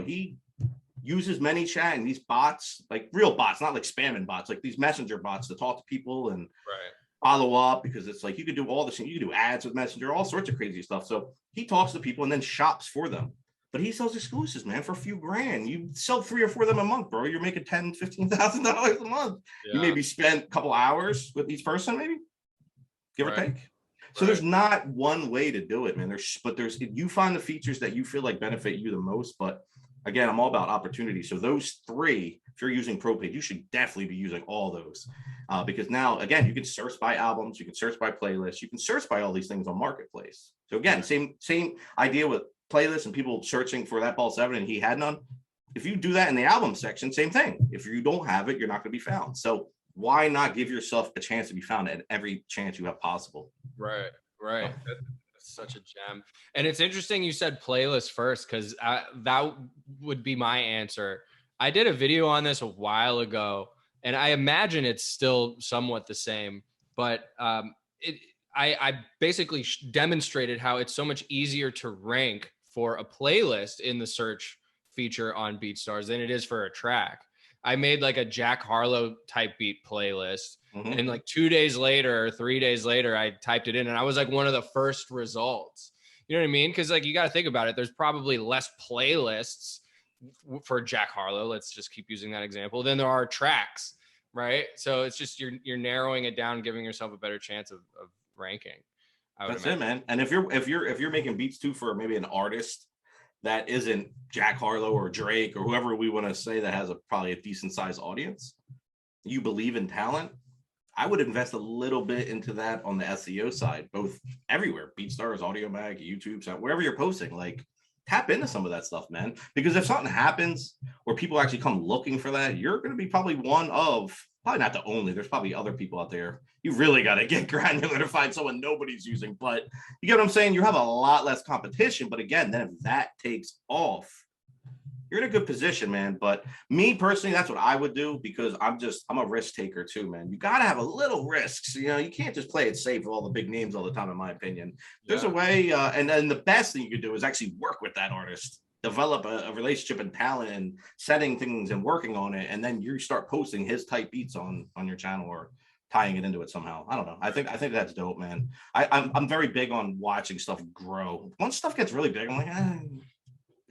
he uses ManyChat and these bots, like real bots, not like spamming bots, like these messenger bots to talk to people and follow up, because it's like you could do all this, you could do ads with Messenger, all sorts of crazy stuff. So he talks to people and then shops for them. But he sells exclusives, man, for a few grand. You sell 3 or 4 of them a month, bro. You're making $10,000, $15,000 a month. Yeah. You maybe spend a couple hours with each person, maybe, give or take. So there's not one way to do it, man. There's you find the features that you feel like benefit you the most, but Again, I'm all about opportunity. So those three, if you're using ProPage, you should definitely be using all those, because now, again, you can search by albums, you can search by playlists, you can search by all these things on Marketplace. So again, same idea with playlists and people searching for that ball 7 and he had none. If you do that in the album section, same thing. If you don't have it, you're not going to be found. So why not give yourself a chance to be found at every chance you have possible? Right. That's such a gem. And it's interesting you said playlist first, because that would be my answer. I did a video on this a while ago, and I imagine it's still somewhat the same, but I basically demonstrated how it's so much easier to rank for a playlist in the search feature on BeatStars than it is for a track. I made like a Jack Harlow type beat playlist. Mm-hmm. And like 2 days later or 3 days later, I typed it in and I was like one of the first results. You know what I mean? Because like you got to think about it. There's probably less playlists for Jack Harlow. Let's just keep using that example. Than there are tracks, right? So it's just you're narrowing it down, giving yourself a better chance of ranking. That's it, man. And if you're making beats too for maybe an artist that isn't Jack Harlow or Drake or whoever we want to say that has probably a decent sized audience, you believe in talent, I would invest a little bit into that on the SEO side, both everywhere, BeatStars, Audio Mag, YouTube, wherever you're posting, like tap into some of that stuff, man. Because if something happens or people actually come looking for that, you're going to be probably one of, probably not the only, there's probably other people out there. You really got to get granular to find someone nobody's using, but you get what I'm saying? You have a lot less competition, but again, then if that takes off, you're in a good position, man. But me personally, that's what I would do, because I'm a risk taker too, man. You got to have a little risks. You know, you can't just play it safe with all the big names all the time, in my opinion. There's a way, and then the best thing you could do is actually work with that artist, develop a relationship and talent and setting things and working on it. And then you start posting his type beats on your channel or tying it into it somehow. I don't know. I think that's dope, man. I'm very big on watching stuff grow. Once stuff gets really big, I'm like,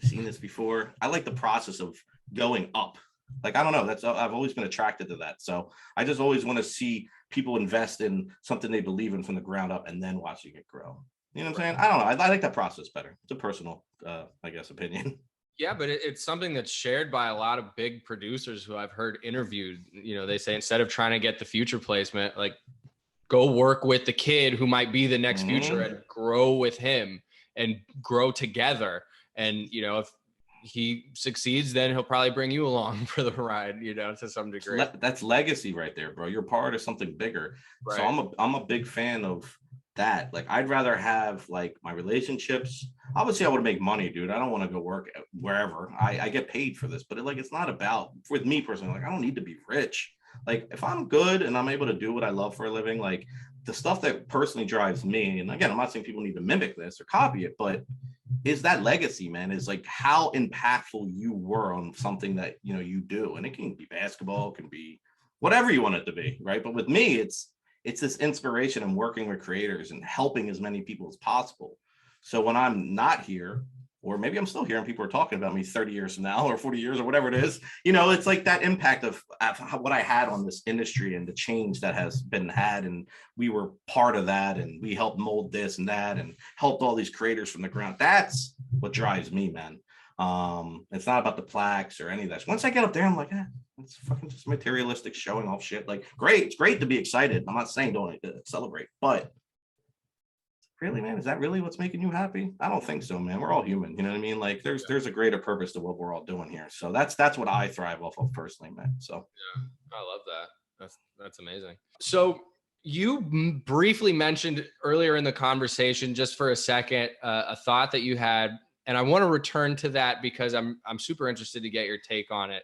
seen this before. I like the process of going up. Like, I don't know, I've always been attracted to that. So I just always want to see people invest in something they believe in from the ground up and then watching it grow. You know what I'm saying? I don't know. I like that process better. It's a personal, I guess, opinion. Yeah, but it's something that's shared by a lot of big producers who I've heard interviewed. You know, they say instead of trying to get the future placement, like go work with the kid who might be the next future and grow with him and grow together. And, you know, if he succeeds, then he'll probably bring you along for the ride, you know, to some degree. That's legacy right there, bro. You're part of something bigger. Right. So I'm a big fan of that. Like, I'd rather have like my relationships. Obviously, I want to make money, dude. I don't want to go work wherever. I get paid for this, but it's not about, with me personally, like I don't need to be rich. Like, if I'm good and I'm able to do what I love for a living, like the stuff that personally drives me, and again, I'm not saying people need to mimic this or copy it, but is that legacy, man, is like how impactful you were on something that, you know, you do. And it can be basketball, it can be whatever you want it to be, right? But with me, it's this inspiration and working with creators and helping as many people as possible. So when I'm not here, or maybe I'm still here and people are talking about me 30 years from now or 40 years or whatever it is, you know, it's like that impact of what I had on this industry and the change that has been had. And we were part of that, and we helped mold this and that and helped all these creators from the ground. That's what drives me, man. It's not about the plaques or any of that. Once I get up there, I'm like, it's fucking just materialistic showing off shit. Like, great. It's great to be excited. I'm not saying don't celebrate, but really, man, is that really what's making you happy? I don't think so, man. We're all human. You know what I mean? Like, there's a greater purpose to what we're all doing here. So that's what I thrive off of personally, man. So yeah, I love that. That's amazing. So you briefly mentioned earlier in the conversation, just for a second, a thought that you had, and I want to return to that because I'm super interested to get your take on it.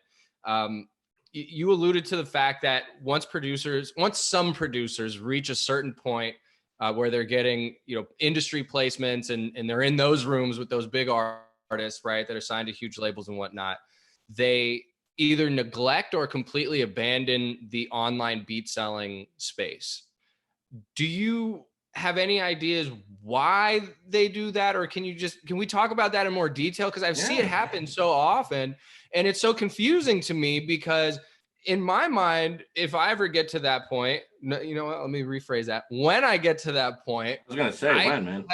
You alluded to the fact that once some producers reach a certain point where they're getting, you know, industry placements and they're in those rooms with those big artists, right, that are signed to huge labels and whatnot, they either neglect or completely abandon the online beat selling space. Do you have any ideas why they do that? Or can we talk about that in more detail? Because I see it happen so often, and it's so confusing to me because in my mind, if I ever get to that point, no, you know what? Let me rephrase that. When I get to that point, I was gonna say when, man.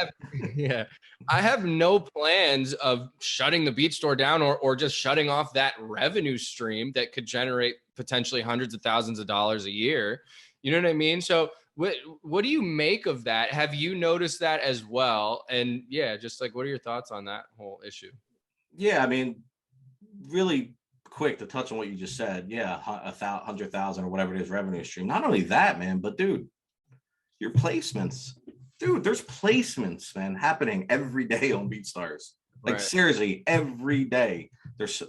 Yeah, I have no plans of shutting the beat store down or just shutting off that revenue stream that could generate potentially hundreds of thousands of dollars a year. You know what I mean? So what do you make of that? Have you noticed that as well? And yeah, just like, what are your thoughts on that whole issue? Yeah, I mean, really quick to touch on what you just said. Yeah, 100,000 or whatever it is revenue stream. Not only that, man, but dude, your placements, dude, there's placements, man, happening every day on BeatStars. Like seriously, every day there's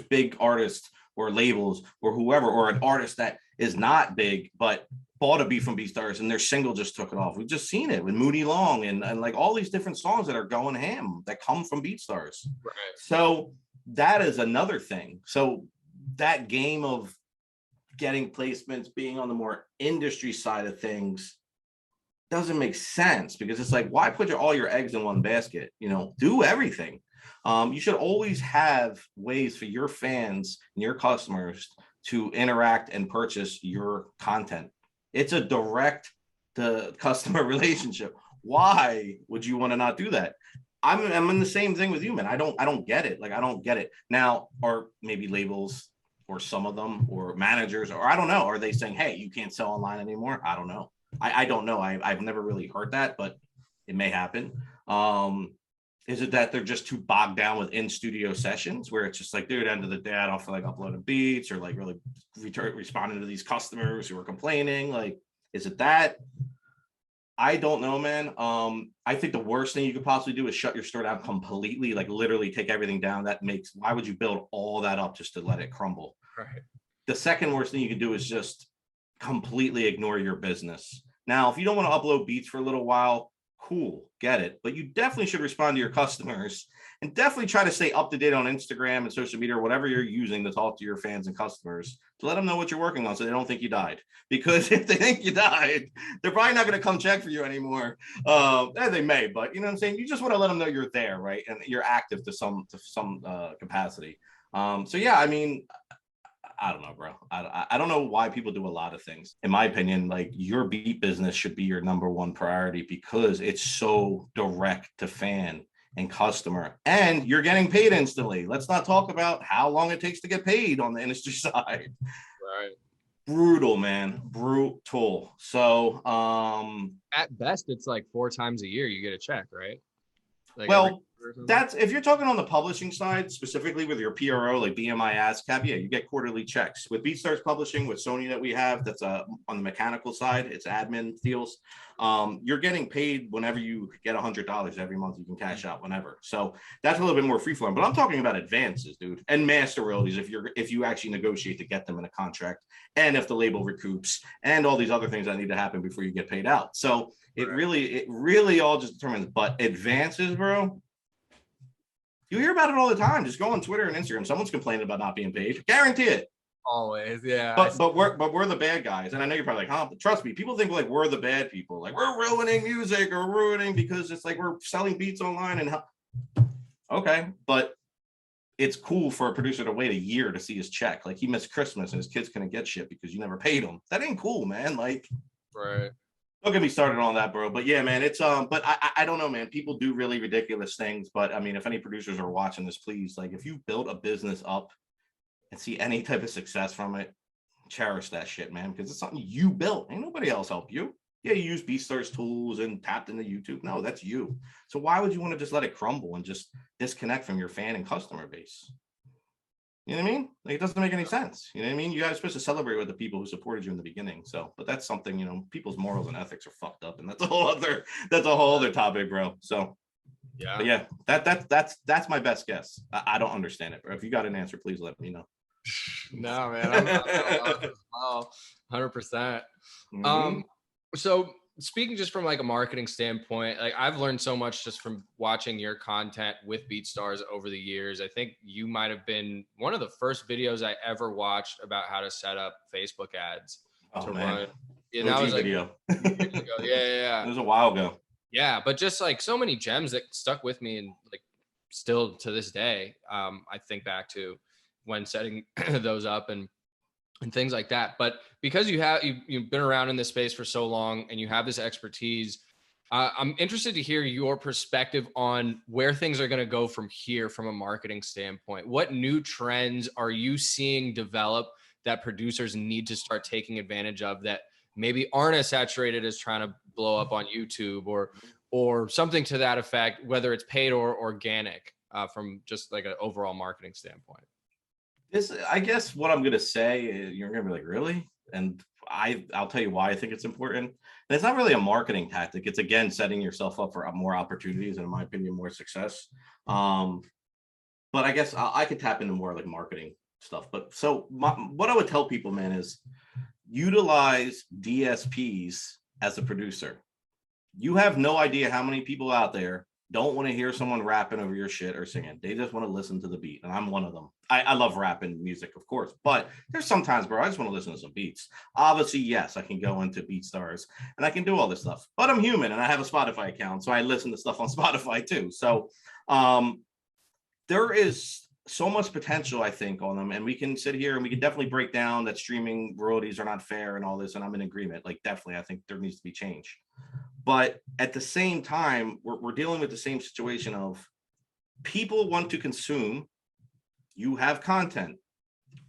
big artists or labels or whoever, or an artist that is not big but bought a beat from BeatStars and their single just took it off. We've just seen it with Moody Long and like all these different songs that are going ham that come from BeatStars. Right. So that is another thing. So that game of getting placements, being on the more industry side of things, doesn't make sense, because it's like, why put all your eggs in one basket? You know, do everything. You should always have ways for your fans and your customers to interact and purchase your content. It's a direct to customer relationship. Why would you want to not do that? I'm in the same thing with you, man. I don't get it. Like, I don't get it. Now, or maybe labels or some of them or managers, or I don't know, are they saying, hey, you can't sell online anymore? I don't know. I don't know. I've never really heard that, but it may happen. Is it that they're just too bogged down with in-studio sessions where it's just like, dude, end of the day, I don't feel like uploading beats or like really responding to these customers who are complaining? Like, is it that? I don't know, man. I think the worst thing you could possibly do is shut your store down completely, like literally take everything down. Why would you build all that up just to let it crumble? Right. The second worst thing you can do is just completely ignore your business. Now, if you don't want to upload beats for a little while, cool, get it. But you definitely should respond to your customers and definitely try to stay up to date on Instagram and social media or whatever you're using to talk to your fans and customers, to let them know what you're working on so they don't think you died. Because if they think you died, they're probably not going to come check for you anymore. They may, but you know what I'm saying? You just want to let them know you're there, right? And you're active to some capacity. So yeah, I mean, I don't know, bro. I don't know why people do a lot of things. In my opinion, like, your beat business should be your number one priority because it's so direct to fan and customer, and you're getting paid instantly. Let's not talk about how long it takes to get paid on the industry side. Right. Brutal, man. Brutal. So, at best, it's like 4 times a year you get a check, right? Like, well, that's if you're talking on the publishing side, specifically with your PRO, like BMI, ASCAP, yeah, you get quarterly checks. With BeatStars Publishing, with Sony that we have, that's on the mechanical side, it's admin deals. You're getting paid whenever you get $100 every month. You can cash out whenever. So that's a little bit more freeform. But I'm talking about advances, dude, and master royalties if you actually negotiate to get them in a contract, and if the label recoups, and all these other things that need to happen before you get paid out. So it really all just determines. But advances, bro, you hear about it all the time. Just go on Twitter and Instagram. Someone's complaining about not being paid. Guarantee it. Always, yeah. But we're the bad guys. And I know you're probably like, huh? But trust me, people think like we're the bad people. Like, we're ruining music or ruining because it's like we're selling beats online and okay, but it's cool for a producer to wait a year to see his check. Like, he missed Christmas and his kids couldn't get shit because you never paid him. That ain't cool, man. Like, right. Don't get me started on that, bro. But yeah, man, it's but I don't know, man. People do really ridiculous things. But I mean, if any producers are watching this, please, like, if you build a business up and see any type of success from it, cherish that shit, man, because it's something you built. Ain't nobody else help you. Yeah, you use BeatStars tools and tapped into YouTube. No, that's you. So why would you want to just let it crumble and just disconnect from your fan and customer base? You know what I mean? Like, it doesn't make any sense. You know what I mean? You guys are supposed to celebrate with the people who supported you in the beginning. So, but that's something, you know, people's morals and ethics are fucked up, and that's a whole other topic, bro. So, yeah, but yeah, that's my best guess. I don't understand it, bro. If you got an answer, please let me know. No, man, I'm as well, 100%. So speaking just from like a marketing standpoint, like, I've learned so much just from watching your content with BeatStars over the years. I think you might have been one of the first videos I ever watched about how to set up Facebook ads to run. Yeah, that was like video. Yeah. It was a while ago. Yeah, but just like so many gems that stuck with me, and like still to this day, I think back to when setting those up. And and things like that. But because you've been around in this space for so long and you have this expertise, I'm interested to hear your perspective on where things are going to go from here from a marketing standpoint. What new trends are you seeing develop that producers need to start taking advantage of that maybe aren't as saturated as trying to blow up on YouTube or something to that effect, whether it's paid or organic, from just like an overall marketing standpoint? I guess what I'm gonna say is you're gonna be like, really? And I'll tell you why I think it's important. And it's not really a marketing tactic. It's again setting yourself up for more opportunities and, in my opinion, more success. But I guess I could tap into more like marketing stuff. But so what I would tell people, man, is utilize DSPs as a producer. You have no idea how many people out there don't want to hear someone rapping over your shit or singing. They just want to listen to the beat. And I'm one of them. I love rapping music, of course, but there's sometimes, bro, I just want to listen to some beats. Obviously, yes, I can go into BeatStars and I can do all this stuff, but I'm human and I have a Spotify account. So I listen to stuff on Spotify too. So there is so much potential, I think, on them. And we can sit here and we can definitely break down that streaming royalties are not fair and all this. And I'm in agreement. Like, definitely, I think there needs to be change. But at the same time, we're dealing with the same situation of people want to consume. You have content.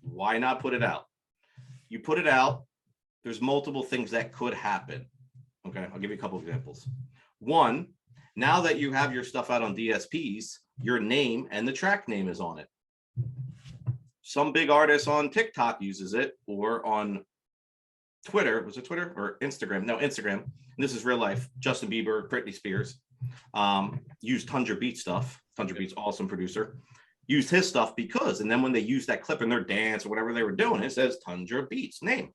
Why not put it out? You put it out. There's multiple things that could happen. Okay, I'll give you a couple examples. One, now that you have your stuff out on DSPs, your name and the track name is on it. Some big artist on TikTok uses it, or on Twitter. Was it Twitter or Instagram? No, Instagram. And this is real life. Justin Bieber, Britney Spears used Tundra Beat stuff. Tundra Beat's awesome producer. Used his stuff because, and then when they used that clip in their dance or whatever they were doing, it says Tundra Beats name.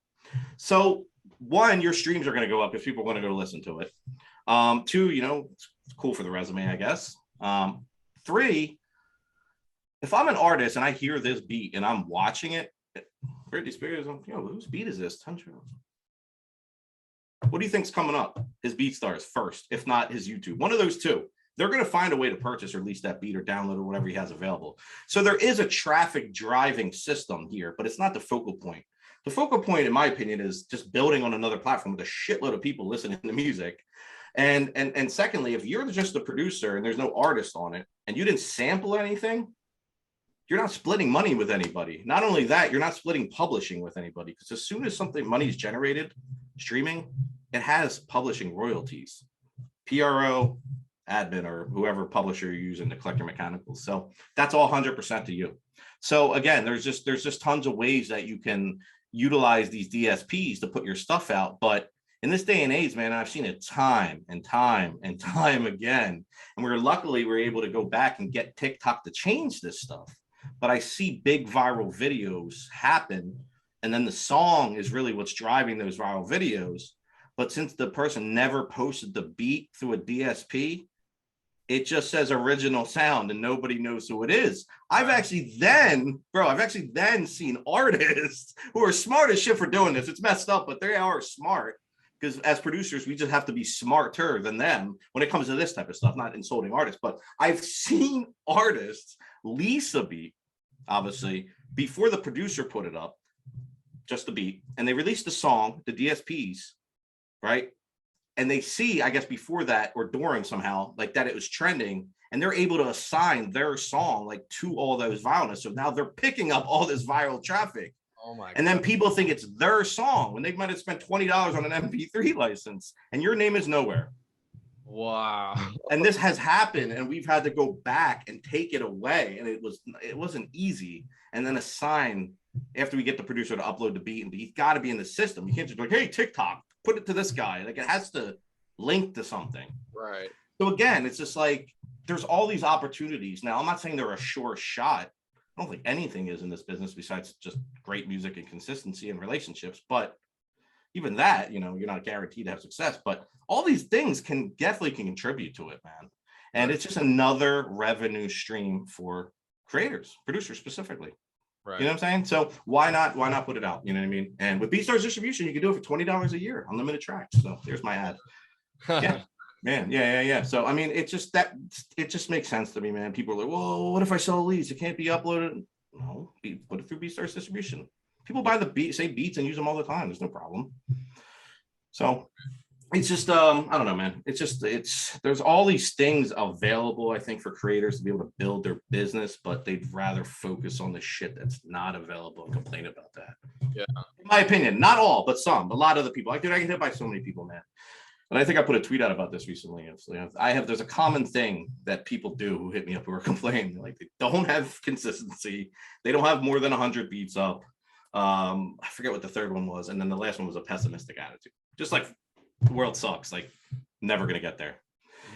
So one, your streams are going to go up because people are going to go listen to it. Two, it's cool for the resume, I guess. Three, if I'm an artist and I hear this beat and I'm watching it, Britney Spears, whose beat is this? Tundra. What do you think's coming up? His BeatStars first, if not his YouTube. One of those two. They're going to find a way to purchase or lease that beat or download or whatever he has available. So there is a traffic driving system here, but it's not the focal point. The focal point, in my opinion, is just building on another platform with a shitload of people listening to music. And secondly, if you're just the producer and there's no artist on it and you didn't sample anything, you're not splitting money with anybody. Not only that, you're not splitting publishing with anybody, because as soon as money is generated, streaming, it has publishing royalties, PRO, admin, or whoever publisher you're using to collect your mechanicals. So that's all 100% to you. So again, there's just tons of ways that you can utilize these DSPs to put your stuff out. But in this day and age, man, I've seen it time and time and time again. And we're able to go back and get TikTok to change this stuff. But I see big viral videos happen, and then the song is really what's driving those viral videos. But since the person never posted the beat through a DSP, it just says original sound and nobody knows who it is. I've actually then seen artists who are smart as shit for doing this. It's messed up, but they are smart, because as producers, we just have to be smarter than them when it comes to this type of stuff, not insulting artists. But I've seen artists lease a beat, obviously, before the producer put it up, just the beat, and they released the song, the DSPs, right? And they see, I guess, before that or during somehow, like that it was trending, and they're able to assign their song like to all those viralness. So now they're picking up all this viral traffic. Oh my God. And then people think it's their song when they might have spent $20 on an MP3 license, and your name is nowhere. Wow. And this has happened, and we've had to go back and take it away, and it wasn't easy. And then assign, after we get the producer to upload the beat, and he's got to be in the system. You can't just be like, hey, TikTok, put it to this guy. Like, it has to link to something. Right. So again, it's just like there's all these opportunities. Now, I'm not saying they're a sure shot. I don't think anything is in this business besides just great music and consistency and relationships. But even that, you're not guaranteed to have success. But all these things can contribute to it, man. And it's just another revenue stream for creators, producers specifically. Right. You know what I'm saying? So why not put it out? You know what I mean? And with BeatStars distribution, you can do it for $20 a year, unlimited tracks. So there's my ad. Yeah, man. Yeah. So, I mean, it just makes sense to me, man. People are like, well, what if I sell a lease? It can't be uploaded. No, put it through BeatStars distribution. People buy the same beats and use them all the time. There's no problem. So it's just I don't know, man. There's all these things available, I think, for creators to be able to build their business, but they'd rather focus on the shit that's not available and complain about that. Yeah. In my opinion, not all, but some. A lot of the people. I get hit by so many people, man. And I think I put a tweet out about this recently. There's a common thing that people do who hit me up who are complaining. Like, they don't have consistency. They don't have more than 100 beats up. I forget what the third one was. And then the last one was a pessimistic attitude. Just like, the world sucks. Like, never going to get there.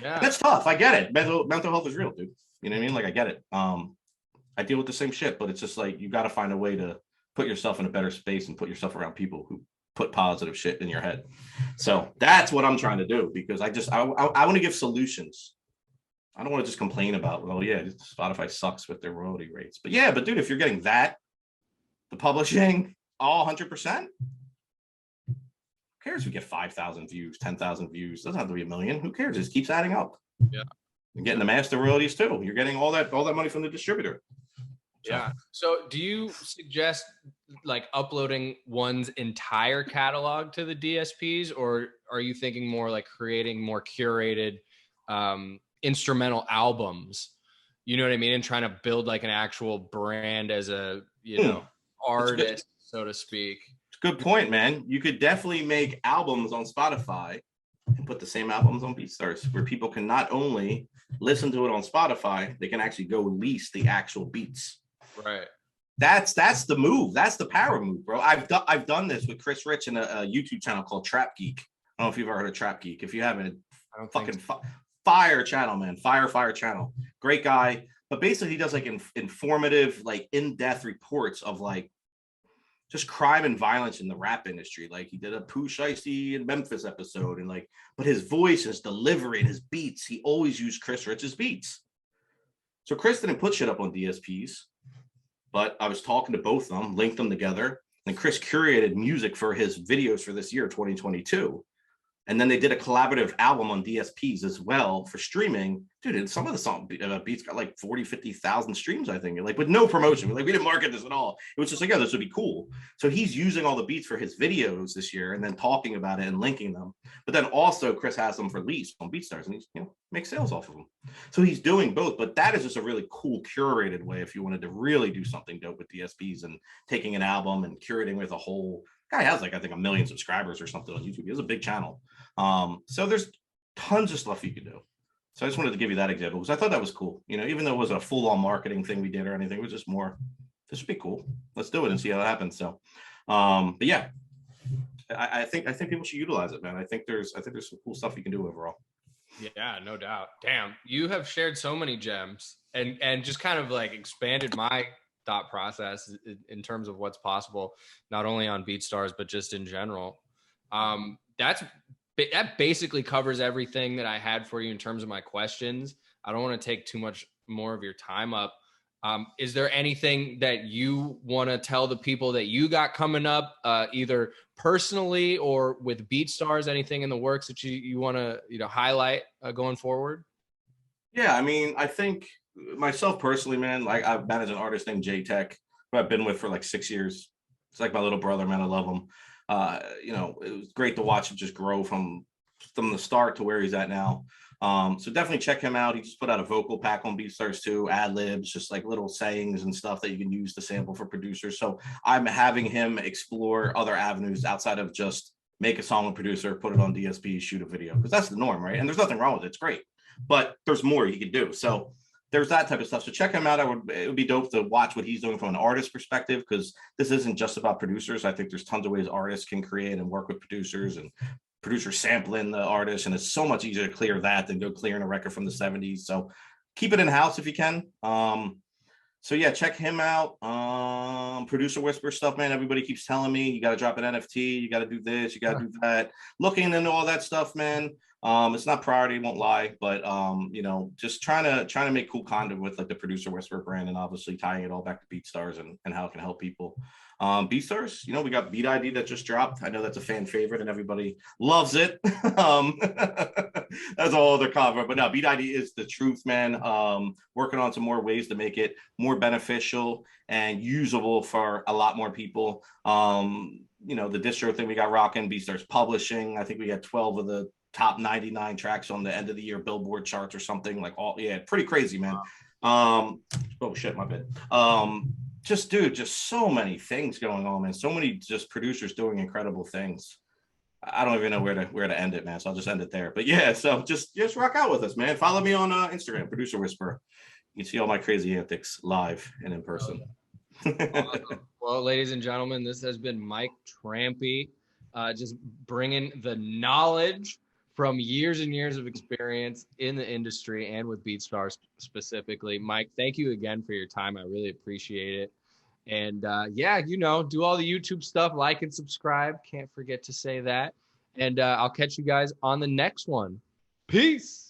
Yeah. And that's tough. I get it. Mental health is real, dude. You know what I mean? Like, I get it. I deal with the same shit, but it's just like, you got to find a way to put yourself in a better space and put yourself around people who put positive shit in your head. So that's what I'm trying to do, because I want to give solutions. I don't want to just complain about, well, yeah, Spotify sucks with their royalty rates. But yeah, but dude, if you're getting that, the publishing, all 100%, who cares if you get 5,000 views, 10,000 views? Doesn't have to be 1 million. Who cares? It just keeps adding up. Yeah. You're getting the master royalties too. You're getting all that money from the distributor. Yeah. So do you suggest like uploading one's entire catalog to the DSPs, or are you thinking more like creating more curated instrumental albums? You know what I mean? And trying to build like an actual brand as a, artist, so to speak. It's a good point, man. You could definitely make albums on Spotify and put the same albums on BeatStars, where people can not only listen to it on Spotify, they can actually go lease the actual beats. Right. That's the move. That's the power move, bro. I've done this with Chris Rich in a YouTube channel called Trap Geek. I don't know if you've ever heard of Trap Geek. If you haven't, fire channel, man. Fire channel. Great guy. But basically, he does like informative, like in-depth reports of like just crime and violence in the rap industry. Like, he did a Pooh Shiesty in Memphis episode, and like, but his voice, his delivery, and his beats, he always used Chris Rich's beats. So Chris didn't put shit up on DSPs, but I was talking to both of them, linked them together, and Chris curated music for his videos for this year, 2022. And then they did a collaborative album on DSPs as well for streaming. Dude, and some of the song beats got like 40, 50,000 streams, I think, like with no promotion. Like, we didn't market this at all. It was just like, yeah, this would be cool. So he's using all the beats for his videos this year and then talking about it and linking them. But then also Chris has them for lease on BeatStars, and he's, makes sales off of them. So he's doing both, but that is just a really cool curated way if you wanted to really do something dope with DSPs and taking an album and curating with a whole guy has like, I think 1 million subscribers or something on YouTube. He has a big channel. So there's tons of stuff you can do. So I just wanted to give you that example because I thought that was cool. Even though it wasn't a full-on marketing thing we did or anything, it was just more, this would be cool. Let's do it and see how that happens. So, but yeah, I think people should utilize it, man. I think there's some cool stuff you can do overall. Yeah, no doubt. Damn, you have shared so many gems and just kind of like expanded my thought process in terms of what's possible, not only on BeatStars, but just in general. That basically covers everything that I had for you in terms of my questions. I don't want to take too much more of your time up. Is there anything that you want to tell the people that you got coming up, either personally or with BeatStars, anything in the works that you want to, highlight going forward? Yeah. I mean, I think myself personally, man, like, I've managed an artist named J-Tech, who I've been with for like 6 years. It's like my little brother, man. I love him. It was great to watch him just grow from the start to where he's at now. So definitely check him out. He just put out a vocal pack on BeatStars too, ad libs, just like little sayings and stuff that you can use to sample for producers. So I'm having him explore other avenues outside of just make a song with producer, put it on DSP, shoot a video, because that's the norm, right? And there's nothing wrong with it. It's great, but there's more he can do. So there's that type of stuff. So check him out. It would be dope to watch what he's doing from an artist perspective, because this isn't just about producers. I think there's tons of ways artists can create and work with producers, and producers sampling the artist. And it's so much easier to clear that than go clearing a record from the 70s. So keep it in house if you can. So yeah, check him out. Producer Whisper stuff, man. Everybody keeps telling me you got to drop an NFT, you got to do this, you got to do that. Looking into all that stuff, man. It's not priority, won't lie, but just trying to make cool content with like the Producer Whisper brand, and obviously tying it all back to BeatStars and how it can help people. BeatStars, we got Beat ID that just dropped. I know that's a fan favorite and everybody loves it. That's a whole other cover. But no, Beat ID is the truth, man. Working on some more ways to make it more beneficial and usable for a lot more people. You know, the distro thing we got rocking, BeatStars Publishing. I think we had 12 of the top 99 tracks on the end of the year Billboard charts or something, like all, yeah, pretty crazy, man. Oh shit, my bad. Just dude, just so many things going on, man. So many just producers doing incredible things. I don't even know where to end it, man. So I'll just end it there. But yeah, so just rock out with us, man. Follow me on Instagram, Producer Whisperer. You can see all my crazy antics live and in person. Awesome. Well, ladies and gentlemen, this has been Mike Trampe, just bringing the knowledge from years and years of experience in the industry and with BeatStars specifically. Mike, thank you again for your time. I really appreciate it. And yeah, you know, do all the YouTube stuff, like and subscribe. Can't forget to say that. And I'll catch you guys on the next one. Peace.